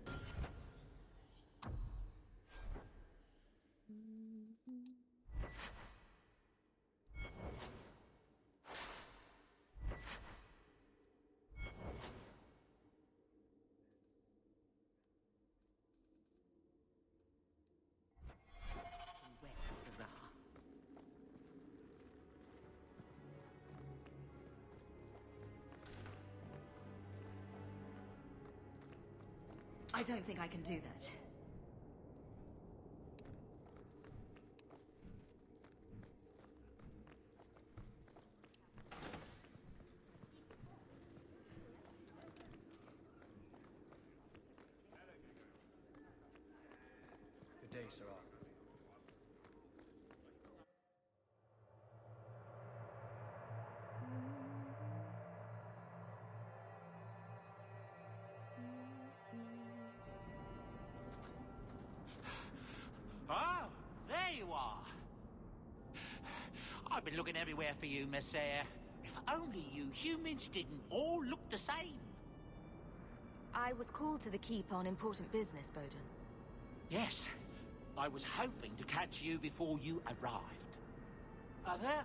I don't think I can do that. Good day, Sarah. Oh, there you are. I've been looking everywhere for you, Monsieur. If only you humans didn't all look the same. I was called to the keep on important business, Bowden. Yes. I was hoping to catch you before you arrived.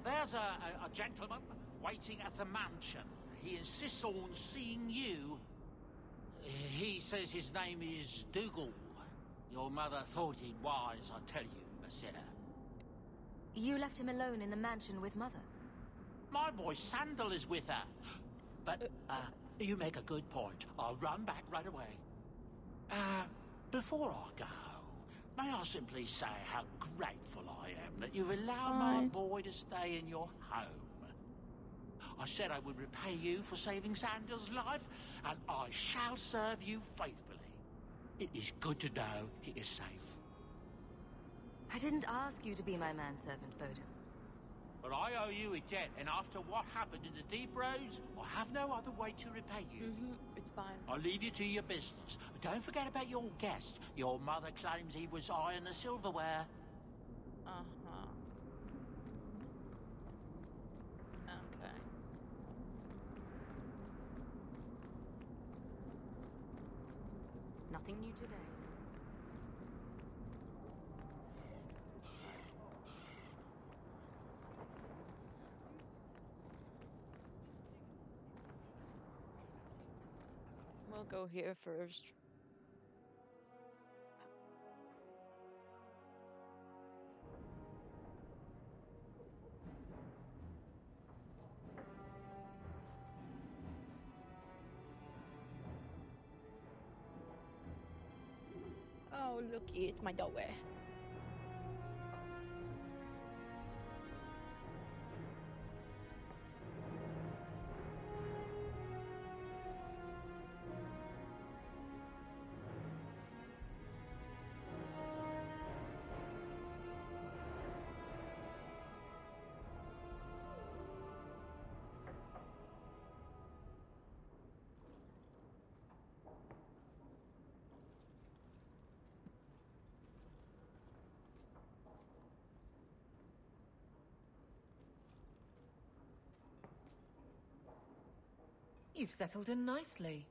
There's a gentleman waiting at the mansion. He insists on seeing you. He says his name is Dougal. Your mother thought it wise, I tell you, Monsieur. You left him alone in the mansion with Mother? My boy Sandal is with her. But, you make a good point. I'll run back right away. Before I go, may I simply say how grateful I am that you've allowed my boy to stay in your home. I said I would repay you for saving Sandal's life, and I shall serve you faithfully. It is good to know he is safe. I didn't ask you to be my manservant, Bowden. But I owe you a debt, and after what happened in the deep roads, I have no other way to repay you. It's fine. I'll leave you to your business. Don't forget about your guest. Your mother claims he was eyeing the silverware. Okay. Nothing new today. We'll go here first. Oh, looky, it's my doorway. You've settled in nicely.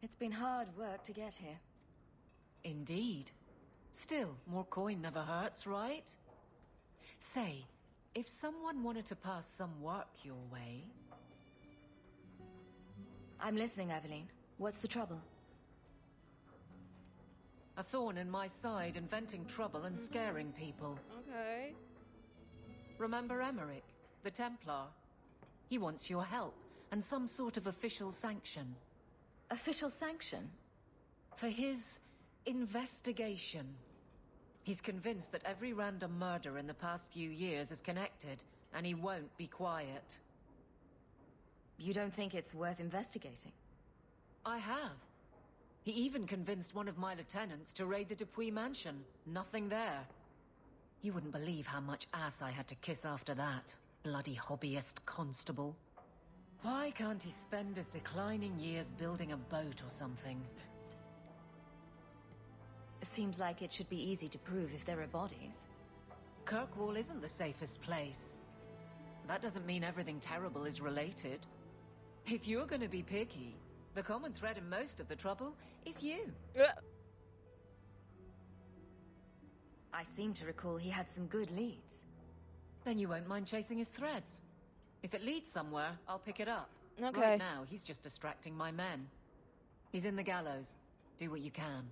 It's been hard work to get here. Indeed. Still, more coin never hurts, right? Say, if someone wanted to pass some work your way... I'm listening, Aveline. What's the trouble? A thorn in my side, inventing trouble and scaring people. Okay. Remember Emmerich, the Templar? He wants your help, and some sort of official sanction. Official sanction? For his investigation. He's convinced that every random murder in the past few years is connected, and he won't be quiet. You don't think it's worth investigating? I have. He even convinced one of my lieutenants to raid the Dupuis mansion. Nothing there. You wouldn't believe how much ass I had to kiss after that. Bloody hobbyist constable. Why can't he spend his declining years building a boat or something? It seems like it should be easy to prove if there are bodies. Kirkwall isn't the safest place. That doesn't mean everything terrible is related. If you're gonna be picky, the common thread in most of the trouble is you. I seem to recall he had some good leads. Then you won't mind chasing his threads. If it leads somewhere, I'll pick it up. Okay. Right now, he's just distracting my men. He's in the gallows. Do what you can.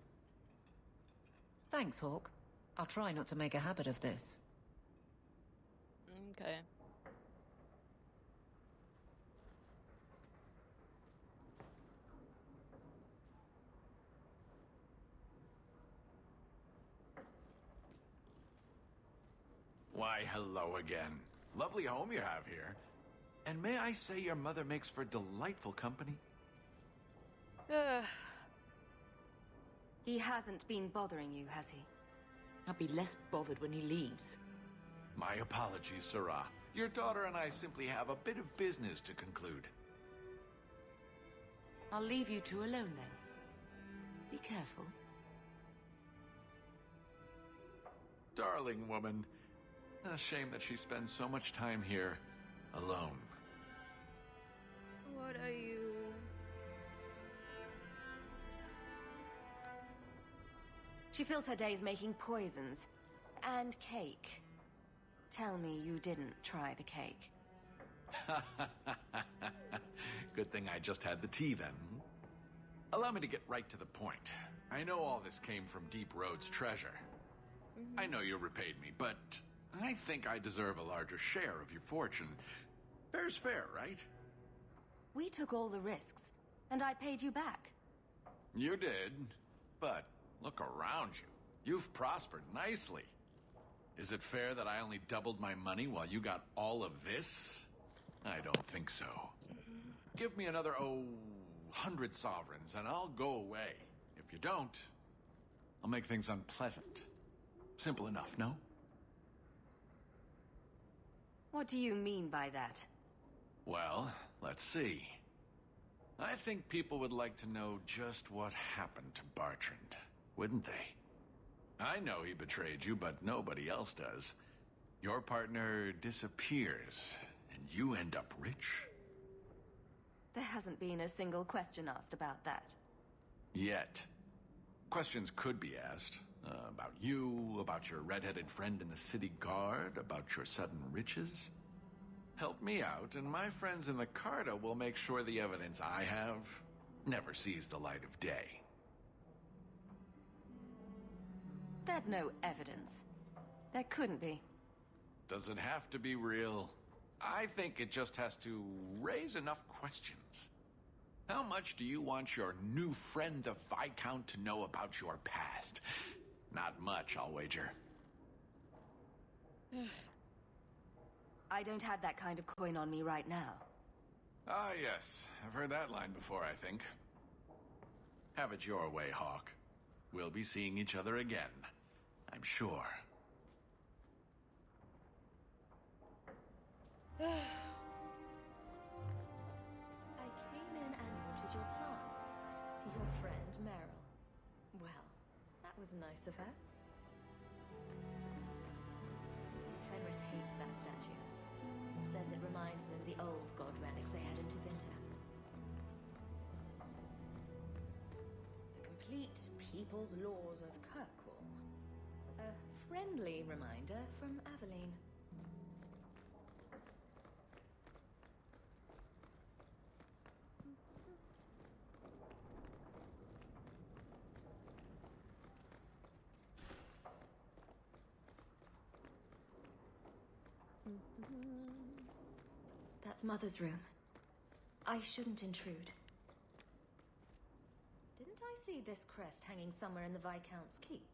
Thanks, Hawk. I'll try not to make a habit of this. Okay. Why, hello again. Lovely home you have here. And may I say your mother makes for delightful company? He hasn't been bothering you, has he? I'll be less bothered when he leaves. My apologies, Sarah. Your daughter and I simply have a bit of business to conclude. I'll leave you two alone then. Be careful. Darling woman. A shame that she spends so much time here alone. What are you? She fills her days making poisons. And cake. Tell me you didn't try the cake. Good thing I just had the tea then. Allow me to get right to the point. I know all this came from Deep Road's treasure. I know you repaid me, but I think I deserve a larger share of your fortune. Fair's fair, right? We took all the risks, and I paid you back. You did, but look around you. You've prospered nicely. Is it fair that I only doubled my money while you got all of this? I don't think so. Give me another, 100 sovereigns, and I'll go away. If you don't, I'll make things unpleasant. Simple enough, no? What do you mean by that? Well, let's see. I think people would like to know just what happened to Bertrand, wouldn't they? I know he betrayed you, but nobody else does. Your partner disappears, and you end up rich? There hasn't been a single question asked about that. Yet. Questions could be asked. About you, about your red-headed friend in the city guard, about your sudden riches. Help me out, and my friends in the Carta will make sure the evidence I have never sees the light of day. There's no evidence. There couldn't be. Doesn't have to be real. I think it just has to raise enough questions. How much do you want your new friend, the Viscount, to know about your past? Not much, I'll wager. I don't have that kind of coin on me right now. Ah, yes. I've heard that line before, I think. Have it your way, Hawk. We'll be seeing each other again, I'm sure. I came in and watered your plants. Your friend, Meryl. Well, that was nice of her. Fenris hates that statue. Says it reminds him of the old god relics they had in Tevinter. people's laws of Kirkwall. A friendly reminder from Aveline. That's Mother's room. I shouldn't intrude. Didn't I see this crest hanging somewhere in the Viscount's keep?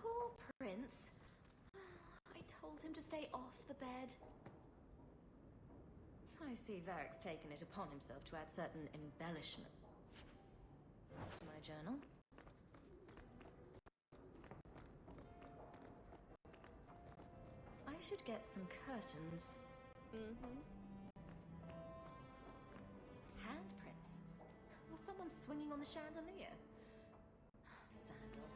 Poor Prince. I told him to stay off the bed. I see Varric's taken it upon himself to add certain embellishment to my journal. I should get some curtains. Handprints? Was someone swinging on the chandelier? Sandal.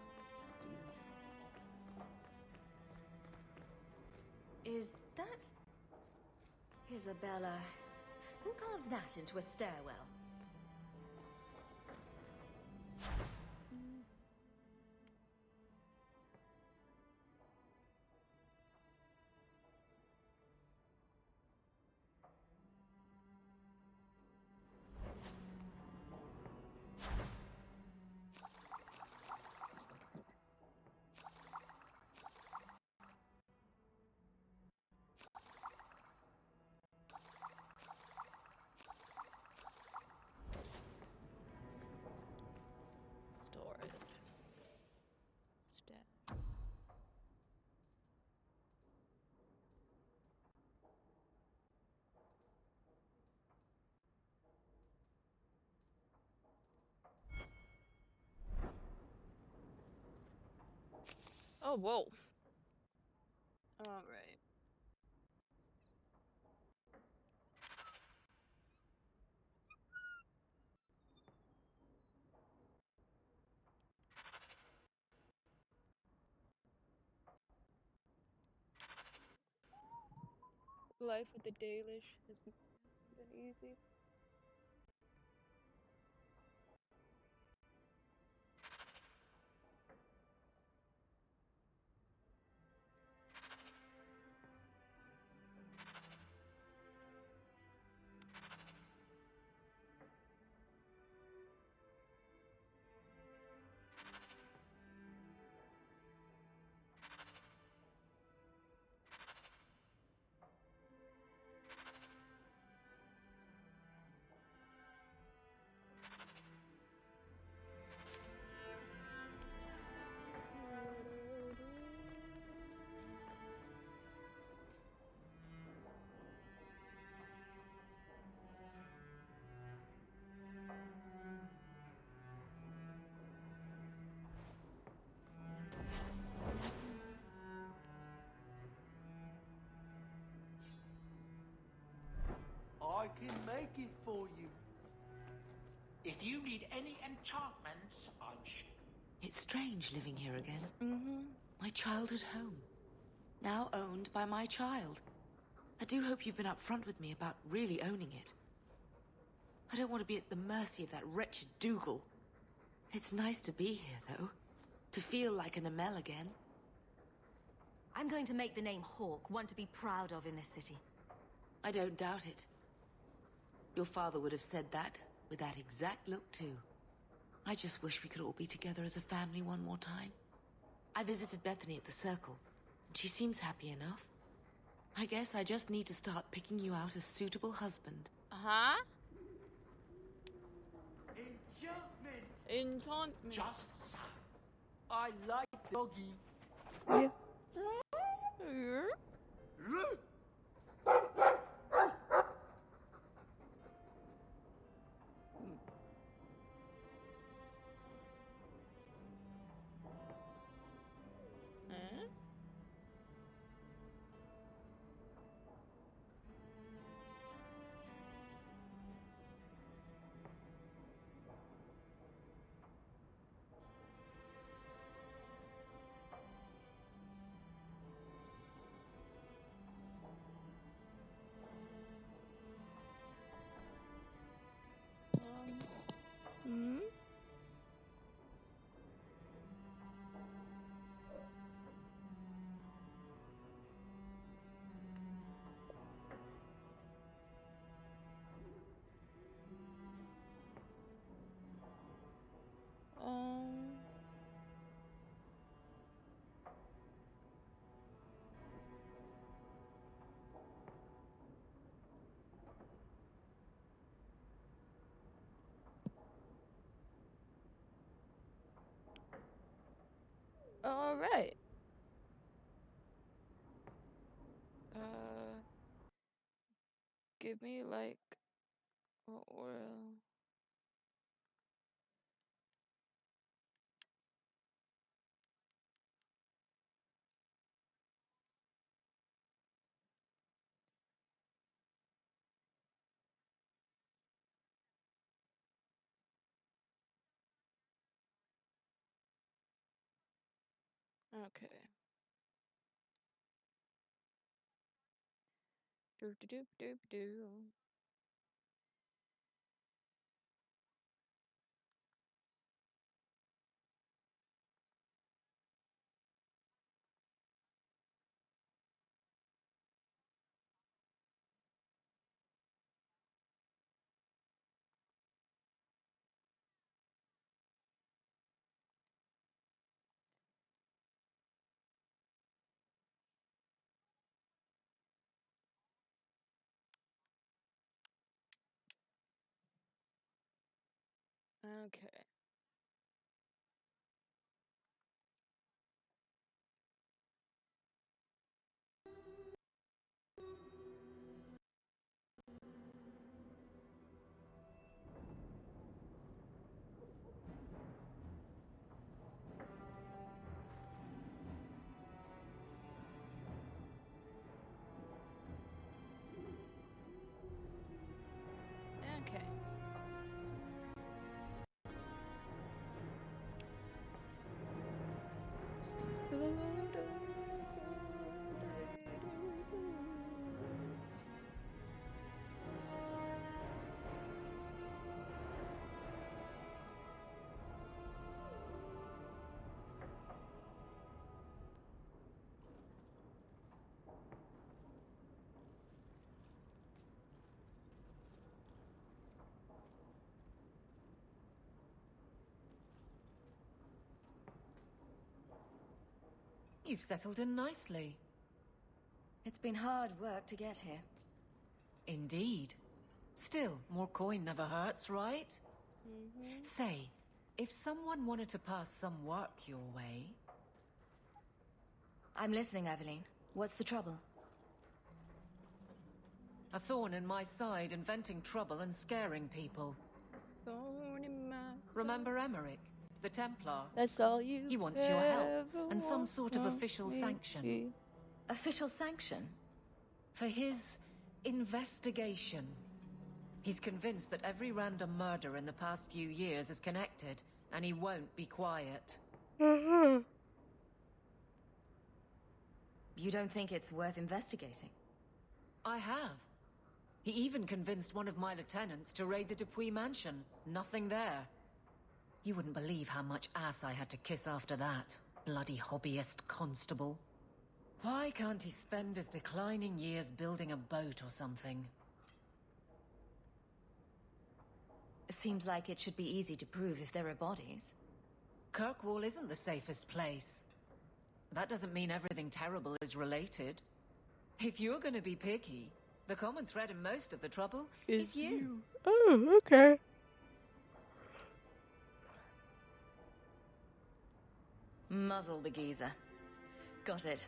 Is that... Isabella? Who carves that into a stairwell? Oh, whoa. All right. Life with the Dalish hasn't been easy. I can make it for you. If you need any enchantments, I'm sure. It's strange living here again. My childhood home. Now owned by my child. I do hope you've been upfront with me about really owning it. I don't want to be at the mercy of that wretched Dougal. It's nice to be here, though. To feel like an Amel again. I'm going to make the name Hawke one to be proud of in this city. I don't doubt it. Your father would have said that, with that exact look too. I just wish we could all be together as a family one more time. I visited Bethany at the Circle, and she seems happy enough. I guess I just need to start picking you out a suitable husband. Enchantment. Just so. I like doggy. Yeah. All right. Give me like oil. Okay. Doop doop doop doo. Okay. Okay. You've settled in nicely. It's been hard work to get here. Indeed. Still, more coin never hurts, right? Say, if someone wanted to pass some work your way... I'm listening, Aveline. What's the trouble? A thorn in my side, inventing trouble and scaring people. Thorn in my Remember Emmerich, the Templar? That's all you. He wants your help, and some sort of official sanction. Official sanction? For his investigation. He's convinced that every random murder in the past few years is connected, and he won't be quiet. You don't think it's worth investigating? I have. He even convinced one of my lieutenants to raid the Dupuis mansion. Nothing there. You wouldn't believe how much ass I had to kiss after that. Bloody hobbyist constable. Why can't he spend his declining years building a boat or something? Seems like it should be easy to prove if there are bodies. Kirkwall isn't the safest place. That doesn't mean everything terrible is related. If you're gonna be picky, the common thread in most of the trouble is you. Oh, okay. Muzzle the geezer. Got it.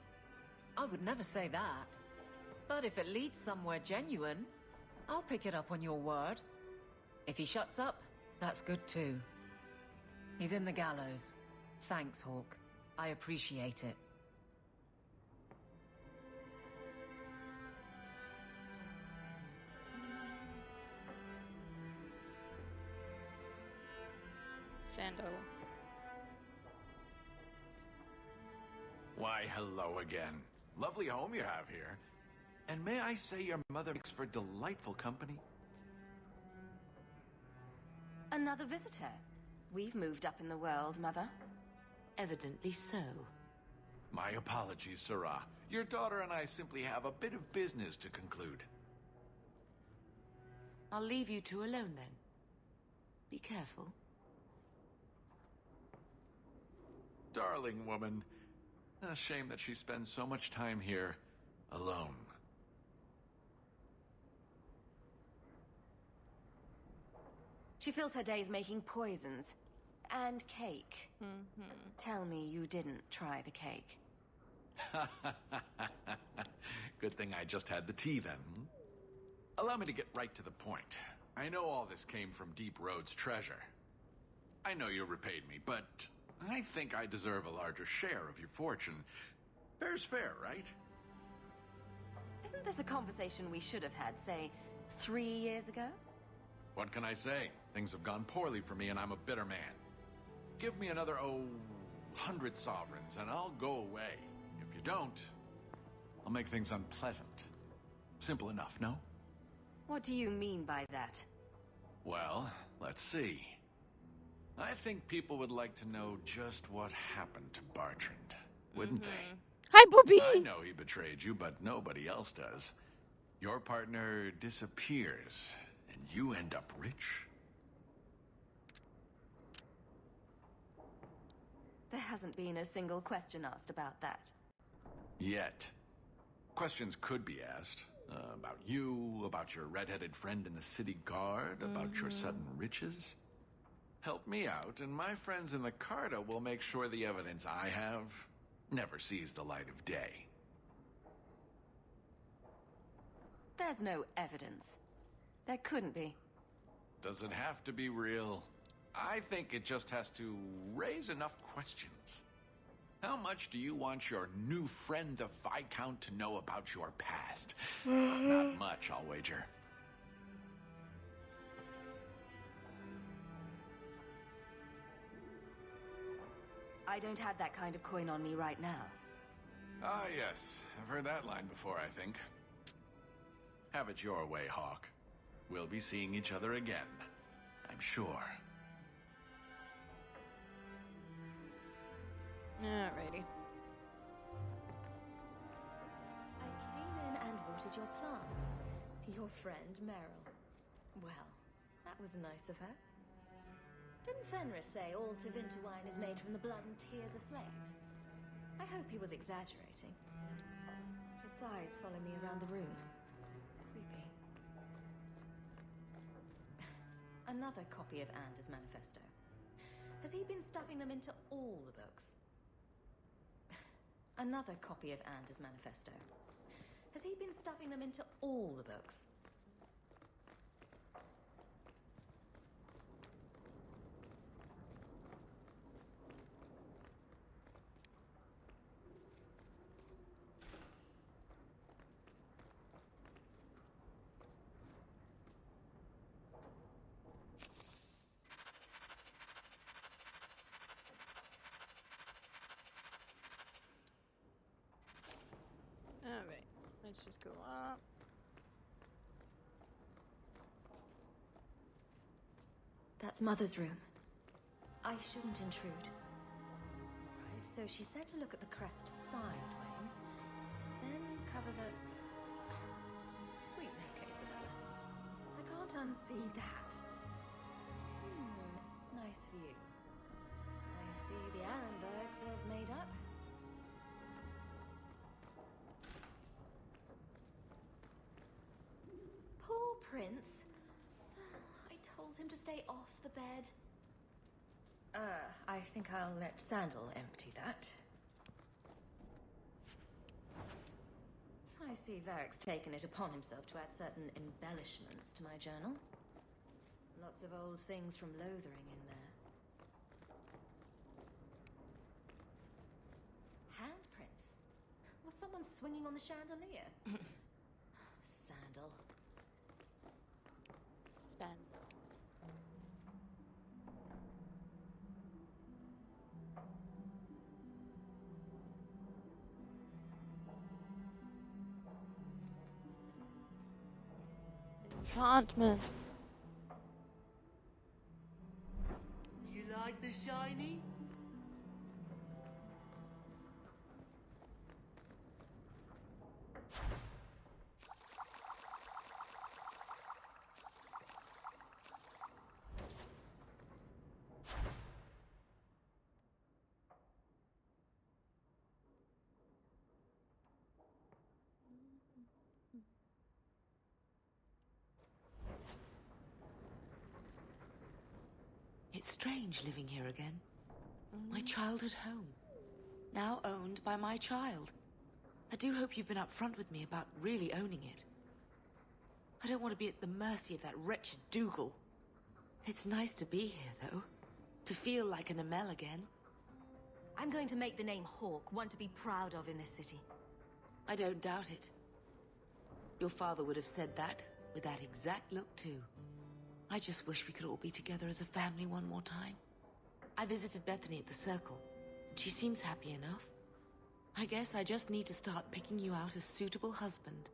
I would never say that. But if it leads somewhere genuine, I'll pick it up on your word. If he shuts up, that's good too. He's in the gallows. Thanks, Hawk. I appreciate it. Sando. Why, hello again. Lovely home you have here. And may I say your mother makes for delightful company? Another visitor. We've moved up in the world, Mother. Evidently so. My apologies, Sarah. Your daughter and I simply have a bit of business to conclude. I'll leave you two alone then. Be careful. Darling woman. A shame that she spends so much time here alone. She fills her days making poisons. And cake. Tell me you didn't try the cake. Good thing I just had the tea then. Allow me to get right to the point. I know all this came from Deep Road's treasure. I know you repaid me, but I think I deserve a larger share of your fortune. Fair's fair, right? Isn't this a conversation we should have had, say, 3 years ago? What can I say? Things have gone poorly for me and I'm a bitter man. Give me another, 100 sovereigns and I'll go away. If you don't, I'll make things unpleasant. Simple enough, no? What do you mean by that? Well, let's see. I think people would like to know just what happened to Bartrand, wouldn't they? Hi, Booby! I know he betrayed you, but nobody else does. Your partner disappears, and you end up rich. There hasn't been a single question asked about that. Yet. Questions could be asked. About you, about your red-headed friend in the city guard, about your sudden riches. Help me out, and my friends in the Carta will make sure the evidence I have never sees the light of day. There's no evidence. There couldn't be. Does it have to be real? I think it just has to raise enough questions. How much do you want your new friend, the Viscount, to know about your past? Not much, I'll wager. I don't have that kind of coin on me right now. Ah, yes. I've heard that line before, I think. Have it your way, Hawk. We'll be seeing each other again, I'm sure. Alrighty. I came in and watered your plants. Your friend, Meryl. Well, that was nice of her. Didn't Fenris say all Tevinter wine is made from the blood and tears of slaves? I hope he was exaggerating. Its eyes follow me around the room. Creepy. Another copy of Anders' manifesto. Has he been stuffing them into all the books? Another copy of Anders' manifesto. Has he been stuffing them into all the books? Alright, let's just go up. That's Mother's room. I shouldn't intrude. Right, so she said to look at the crest sideways, then cover the... Sweet maker, Isabella. I can't unsee that. Nice view. I see the Arenbergs have made up. Poor Prince. I told him to stay off the bed. I think I'll let Sandal empty that. I see Varric's taken it upon himself to add certain embellishments to my journal. Lots of old things from Lothering in there. Handprints? Was someone swinging on the chandelier? Sandal. Enchantment. You like the shiny? It It's strange living here again. My childhood home. Now owned by my child. I do hope you've been upfront with me about really owning it. I don't want to be at the mercy of that wretched Dougal. It's nice to be here, though. To feel like an Amel again. I'm going to make the name Hawke one to be proud of in this city. I don't doubt it. Your father would have said that, with that exact look, too. I just wish we could all be together as a family one more time. I visited Bethany at the Circle. She seems happy enough. I guess I just need to start picking you out a suitable husband.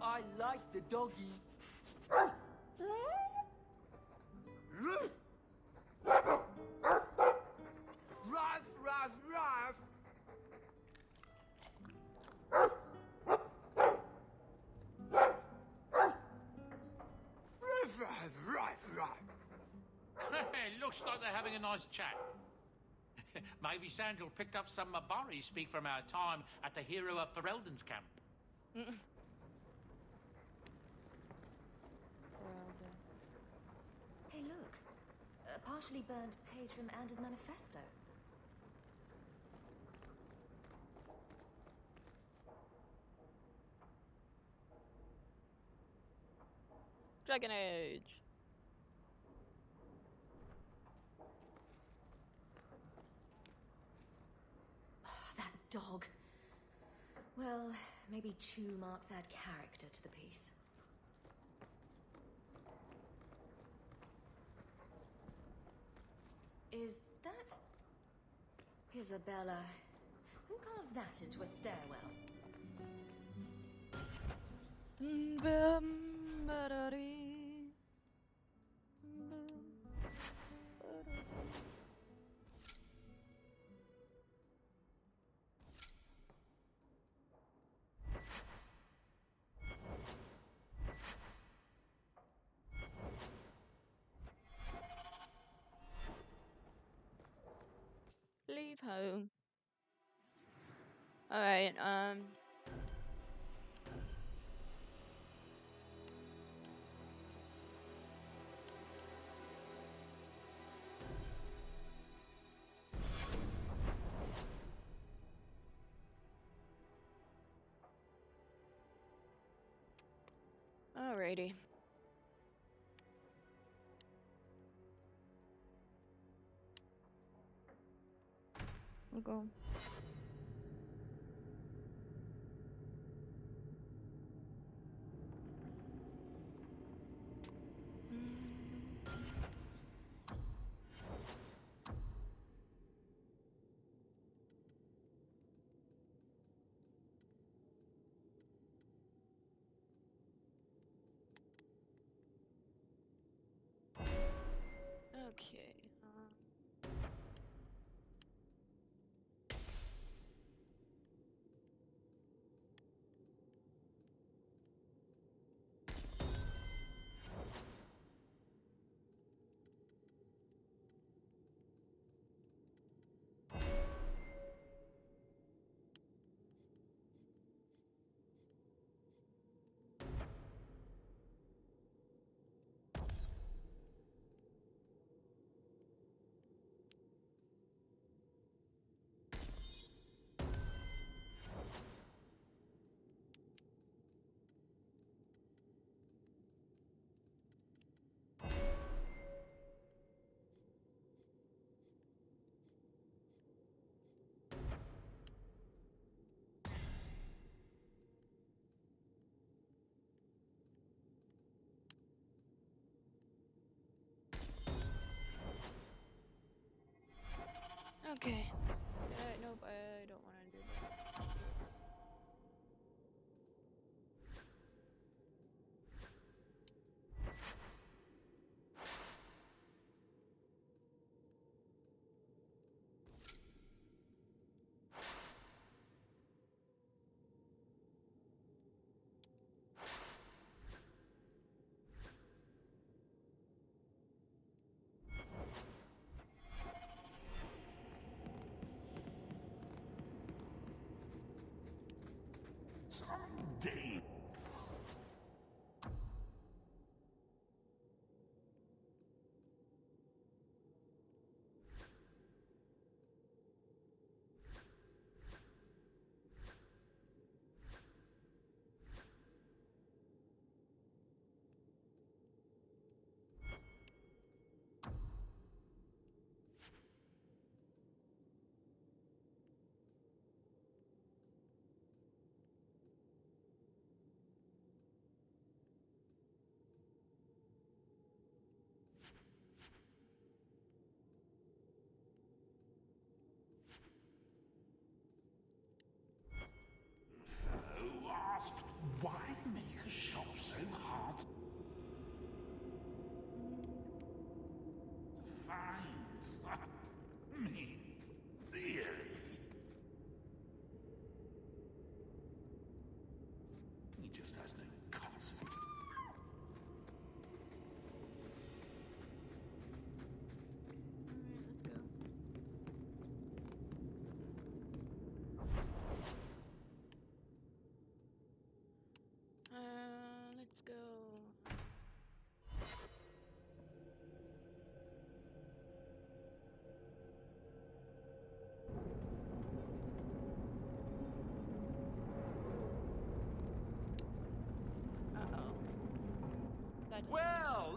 I like the doggy. Ruff, ruff, ruff. Looks like they're having a nice chat. Maybe Sandal picked up some Mabari speak from our time at the Hero of Ferelden's camp. Hey, look. A partially burned page from Anders' manifesto. Dragon Age. That dog. Well, maybe chew marks add character to the piece. Is that... Isabella? Who carves that into a stairwell? Leave home. Alright, alrighty. We'll go. Okay. Okay. Nope, I don't want to do that. Someday.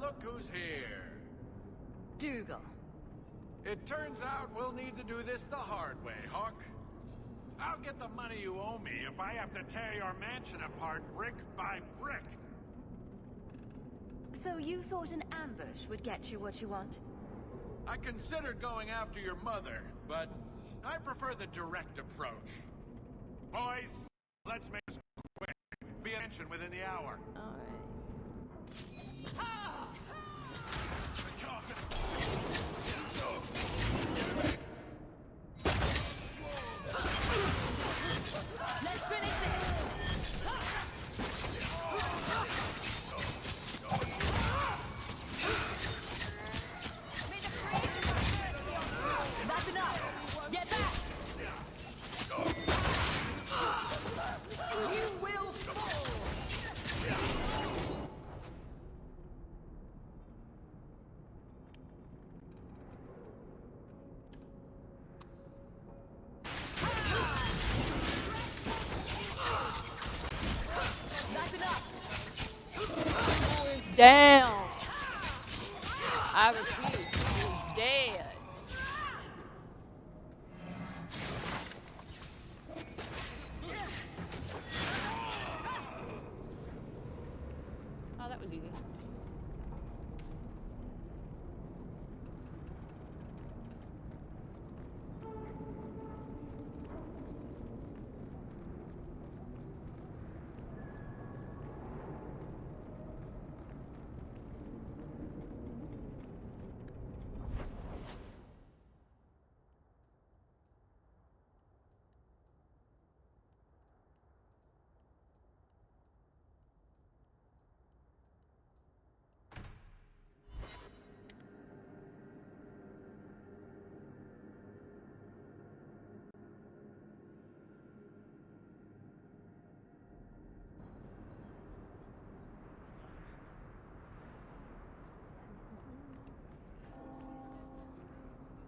look who's here. Dougal. It turns out we'll need to do this the hard way, Hawk. I'll get the money you owe me if I have to tear your mansion apart brick by brick. So you thought an ambush would get you what you want? I considered going after your mother, but I prefer the direct approach. Boys, let's make this quick. Be in mansion within the hour. Let's finish this! That's enough! Get back! You will fall! That's enough! Down. I refuse. He's dead. Oh, that was easy.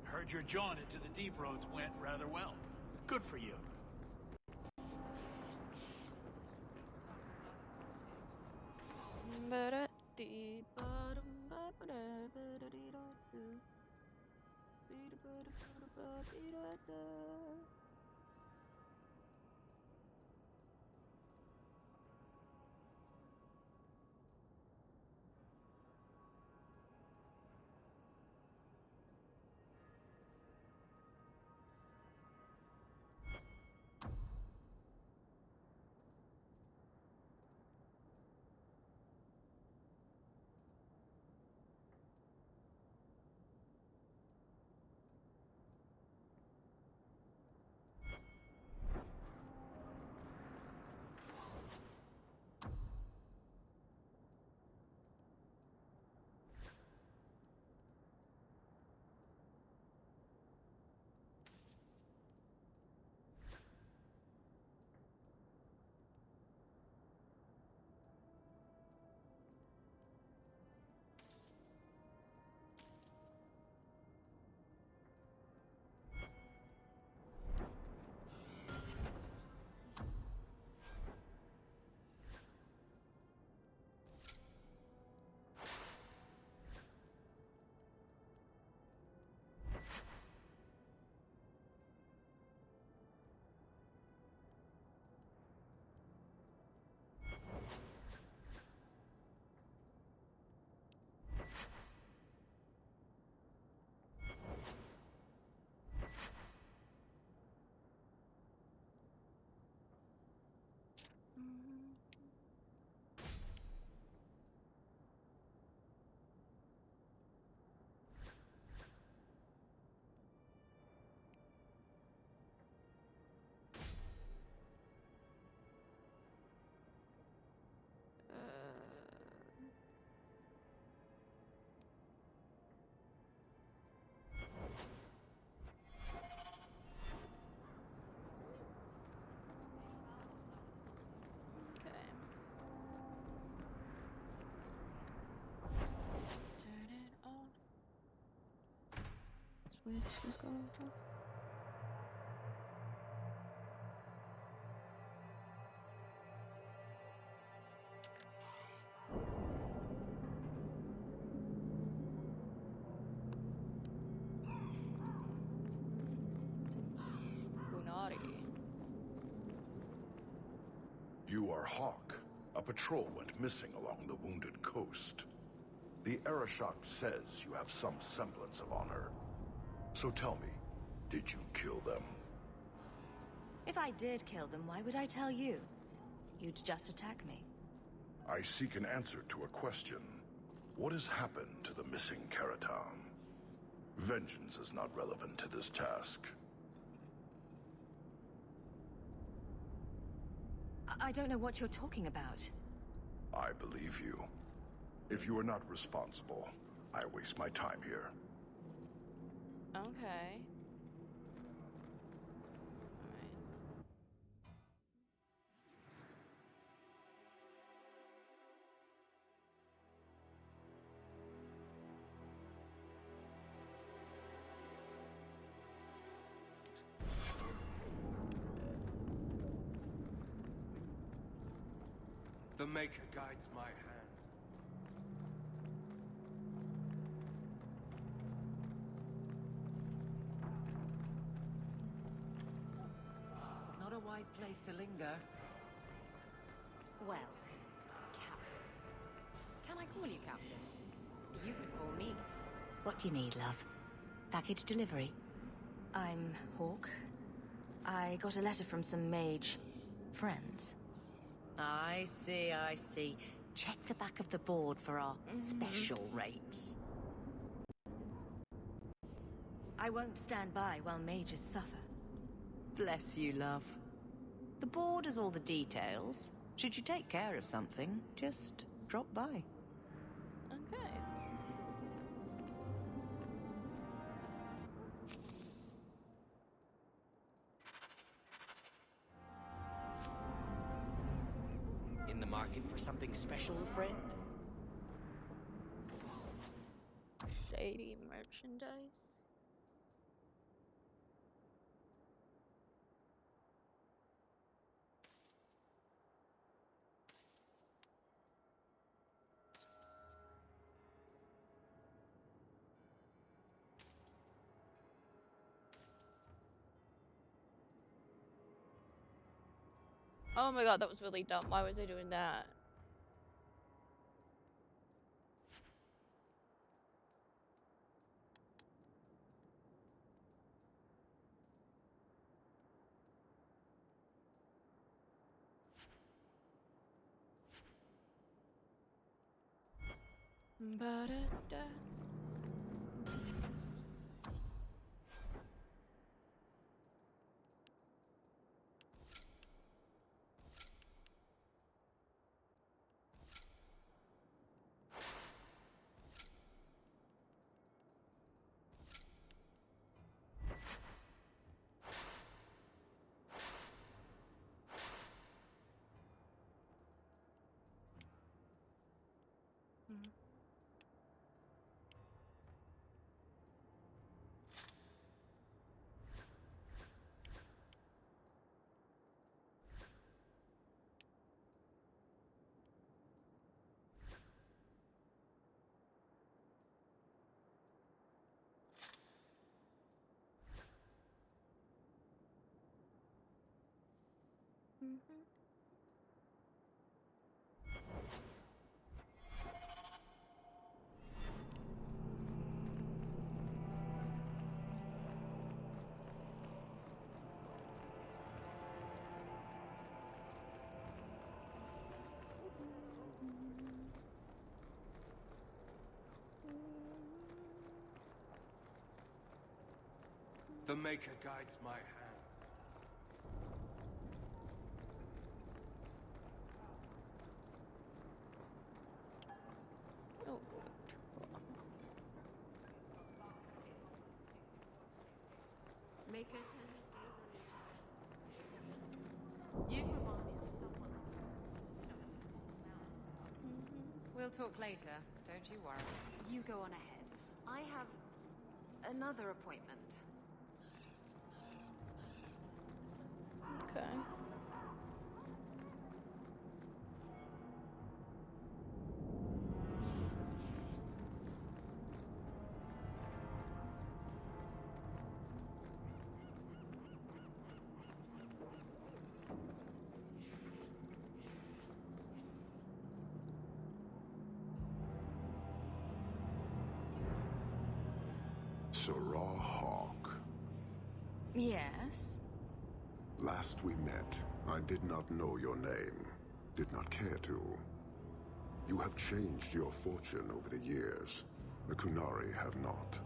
Heard your jaunt into the deep roads went rather well. Good for you. Switch is going to. You are Hawk. A patrol went missing along the wounded coast. The Arashok says you have some semblance of honor. So tell me, did you kill them? If I did kill them, why would I tell you? You'd just attack me. I seek an answer to a question. What has happened to the missing Karatam? Vengeance is not relevant to this task. I don't know what you're talking about. I believe you. If you are not responsible, I waste my time here. Okay. The Maker guides my hand. Not a wise place to linger. Well, Captain. Can I call you Captain? You can call me. What do you need, love? Package delivery? I'm Hawk. I got a letter from some mage friends. I see, I see. Check the back of the board for our special rates. I won't stand by while mages suffer. Bless you, love. The board has all the details. Should you take care of something, just drop by. Okay. In the market for something special, friend? Shady merchandise. Oh my god, that was really dumb. Why was I doing that? Ba-da-da. The Maker guides my hand. Oh. Maker turn his gaze on you. You remind me of someone. We'll talk later. Don't you worry. You go on ahead. I have another appointment. Okay. Sarah Hawk. Yes? Last we met, I did not know your name. Did not care to. You have changed your fortune over the years. The Kunari have not.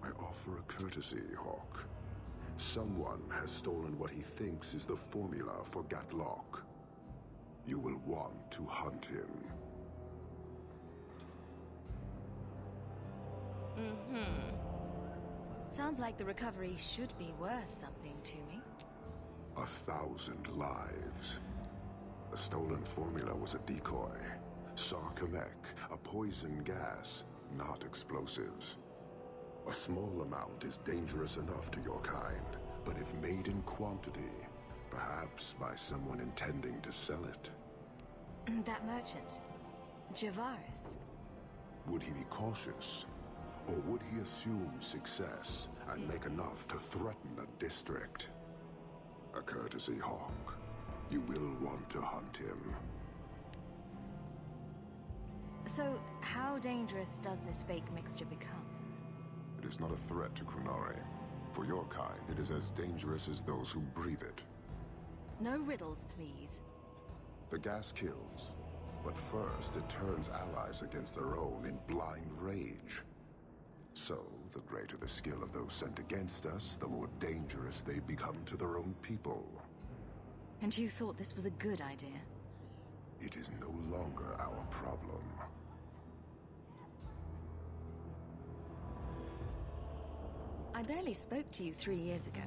I offer a courtesy, Hawk. Someone has stolen what he thinks is the formula for Gatlock. You will want to hunt him. Sounds like the recovery should be worth something to me. 1,000 lives. The stolen formula was a decoy. Sarkamek, a poison gas, not explosives. A small amount is dangerous enough to your kind, but if made in quantity, perhaps by someone intending to sell it. That merchant, Javaris. Would he be cautious? Or would he assume success and make enough to threaten a district? A courtesy, Hawk. You will want to hunt him. So, how dangerous does this fake mixture become? It is not a threat to Kunari. For your kind, it is as dangerous as those who breathe it. No riddles, please. The gas kills, but first it turns allies against their own in blind rage. So, the greater the skill of those sent against us, the more dangerous they become to their own people. And you thought this was a good idea? It is no longer our problem. I barely spoke to you 3 years ago.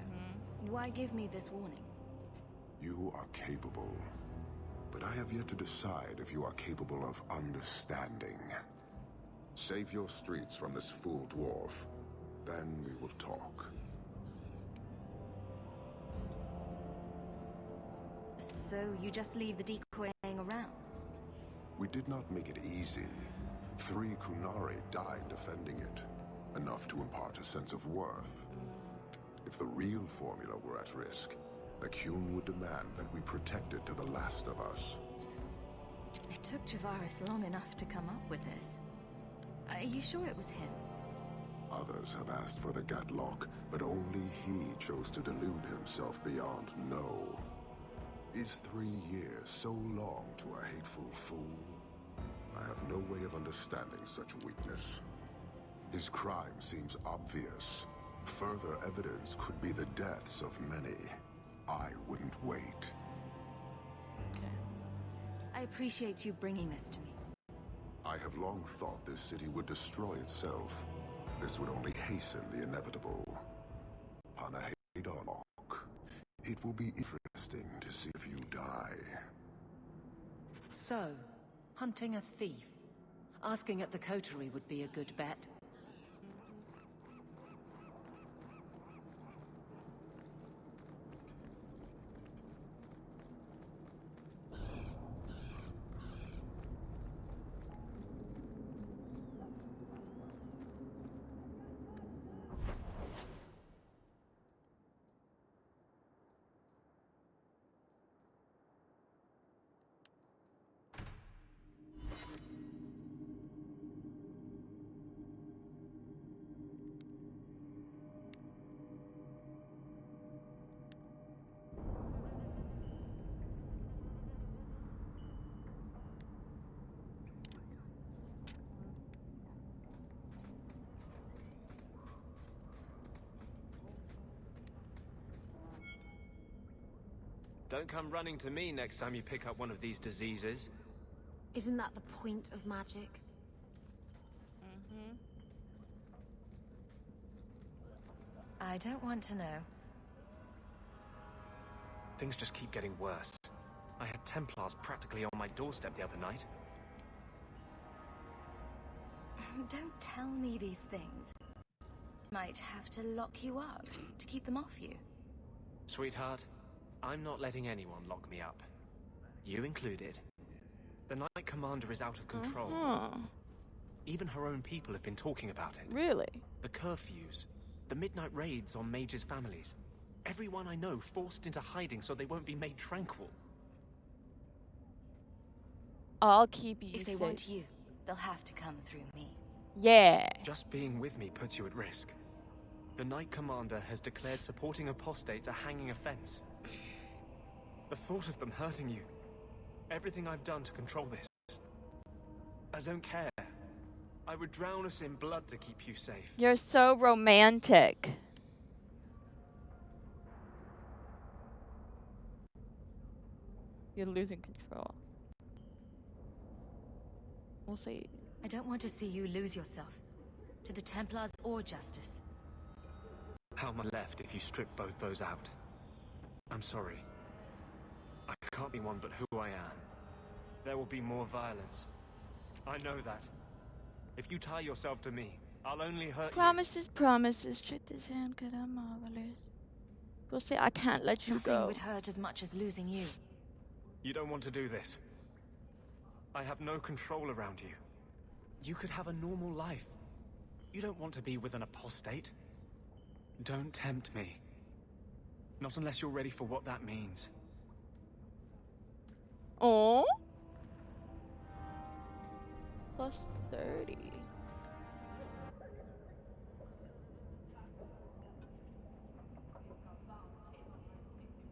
Why give me this warning? You are capable, but I have yet to decide if you are capable of understanding. Save your streets from this fool dwarf, then we will talk. So you just leave the decoy laying around? We did not make it easy. 3 Kunari died defending it, enough to impart a sense of worth. If the real formula were at risk, the Qun would demand that we protect it to the last of us. It took Javaris long enough to come up with this. Are you sure it was him? Others have asked for the Gatlock, but only he chose to delude himself beyond know. Is 3 years so long to a hateful fool? I have no way of understanding such weakness. His crime seems obvious. Further evidence could be the deaths of many. I wouldn't wait. Okay. I appreciate you bringing this to me. I have long thought this city would destroy itself. This would only hasten the inevitable. Hanahedonok. It will be interesting to see if you die. So, hunting a thief. Asking at the coterie would be a good bet. Don't come running to me next time you pick up one of these diseases. Isn't that the point of magic? I don't want to know. Things just keep getting worse. I had Templars practically on my doorstep the other night. Don't tell me these things. Might have to lock you up to keep them off you. Sweetheart, I'm not letting anyone lock me up. You included. The Knight Commander is out of control. Even her own people have been talking about it. Really? The curfews, the midnight raids on mages' families. Everyone I know forced into hiding so they won't be made tranquil. I'll keep you If they safe. want you, they'll have to come through me. Yeah. Just being with me puts you at risk. The Knight Commander has declared supporting apostates a hanging offense. The thought of them hurting you. Everything I've done to control this. I don't care. I would drown us in blood to keep you safe. You're so romantic. You're losing control. We'll see. I don't want to see you lose yourself. To the Templars or justice. How am I left if you strip both those out? I'm sorry. I can't be one but who I am. There will be more violence. I know that. If you tie yourself to me, I'll only hurt Promises, promises. Treat this hand good and marvelous. We'll see. I can't let you Nothing go. would hurt as much as losing you. You don't want to do this. I have no control around you. You could have a normal life. You don't want to be with an apostate. Don't tempt me. Not unless you're ready for what that means. Oh. Plus 30.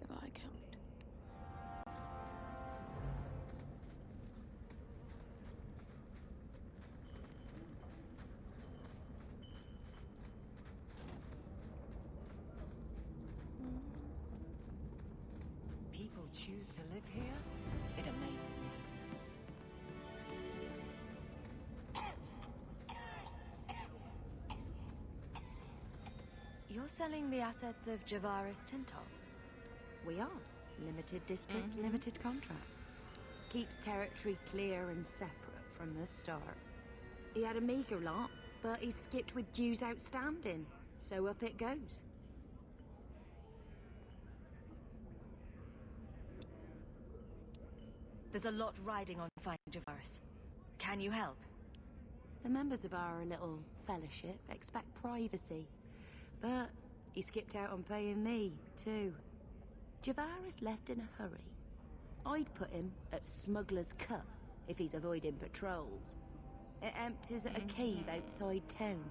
If I count. People choose to live here? It amazes me. You're selling the assets of Javaris Tintok? We are. Limited districts, limited contracts. Keeps territory clear and separate from the start. He had a meager lot, but he skipped with dues outstanding. So up it goes. There's a lot riding on finding Javaris. Can you help? The members of our little fellowship expect privacy. But he skipped out on paying me, too. Javaris left in a hurry. I'd put him at Smuggler's Cut if he's avoiding patrols. It empties at a cave outside town.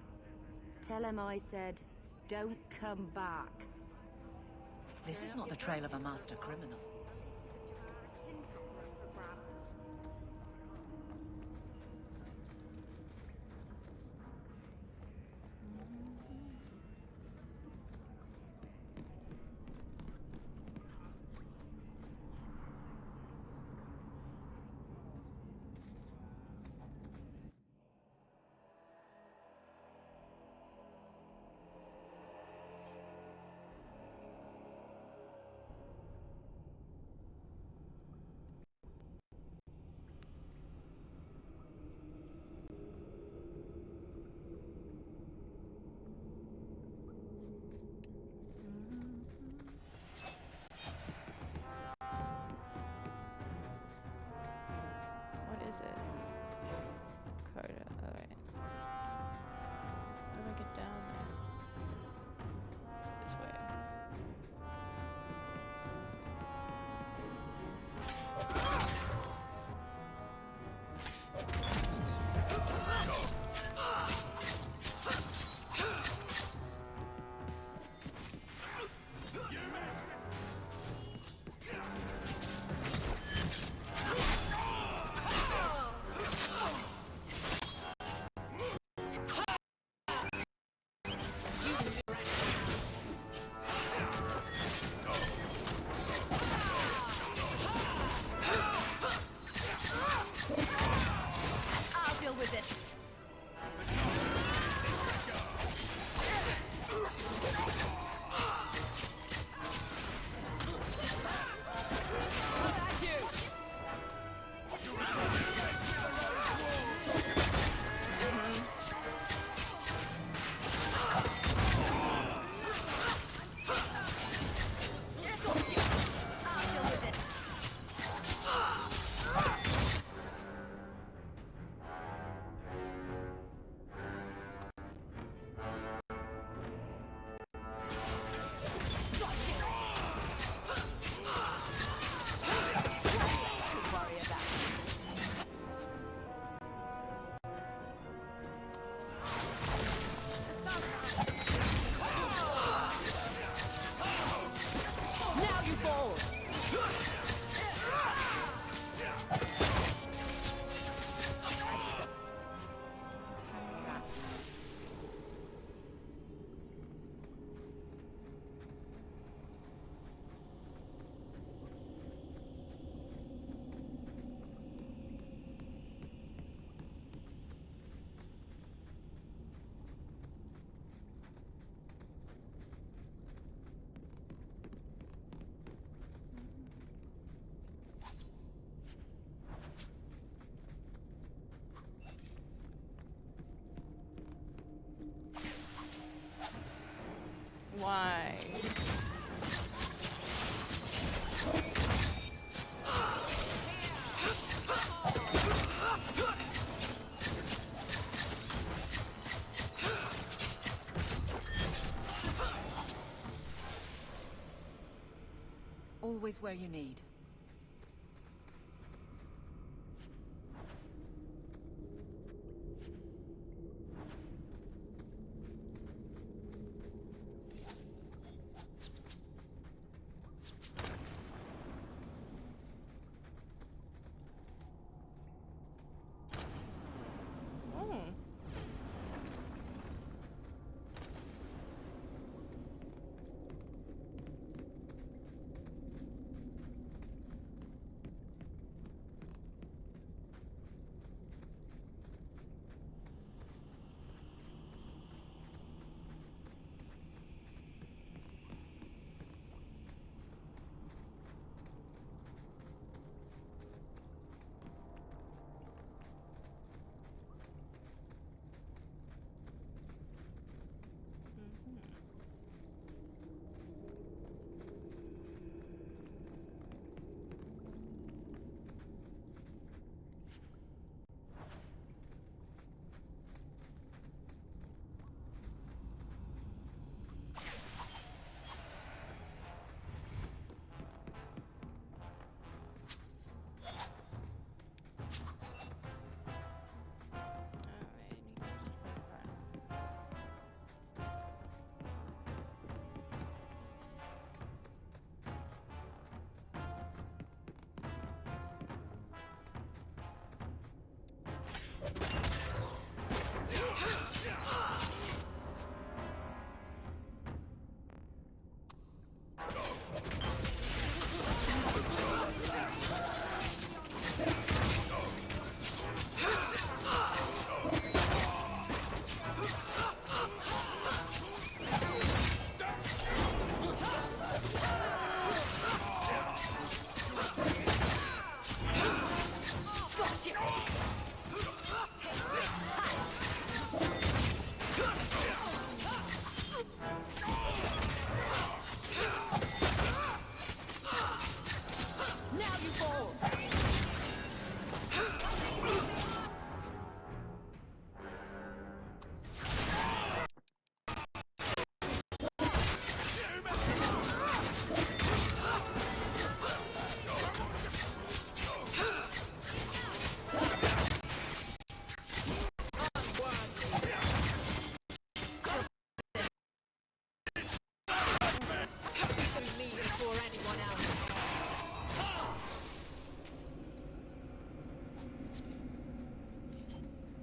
Tell him I said, don't come back. This is not the trail of a master criminal. fall. Why? Always where you need.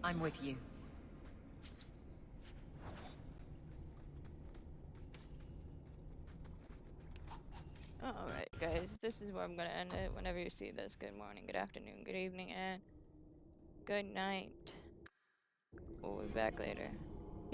I'm with you. Alright guys, this is where I'm gonna end it. Whenever you see this, good morning, good afternoon, good evening, and good night. We'll be back later.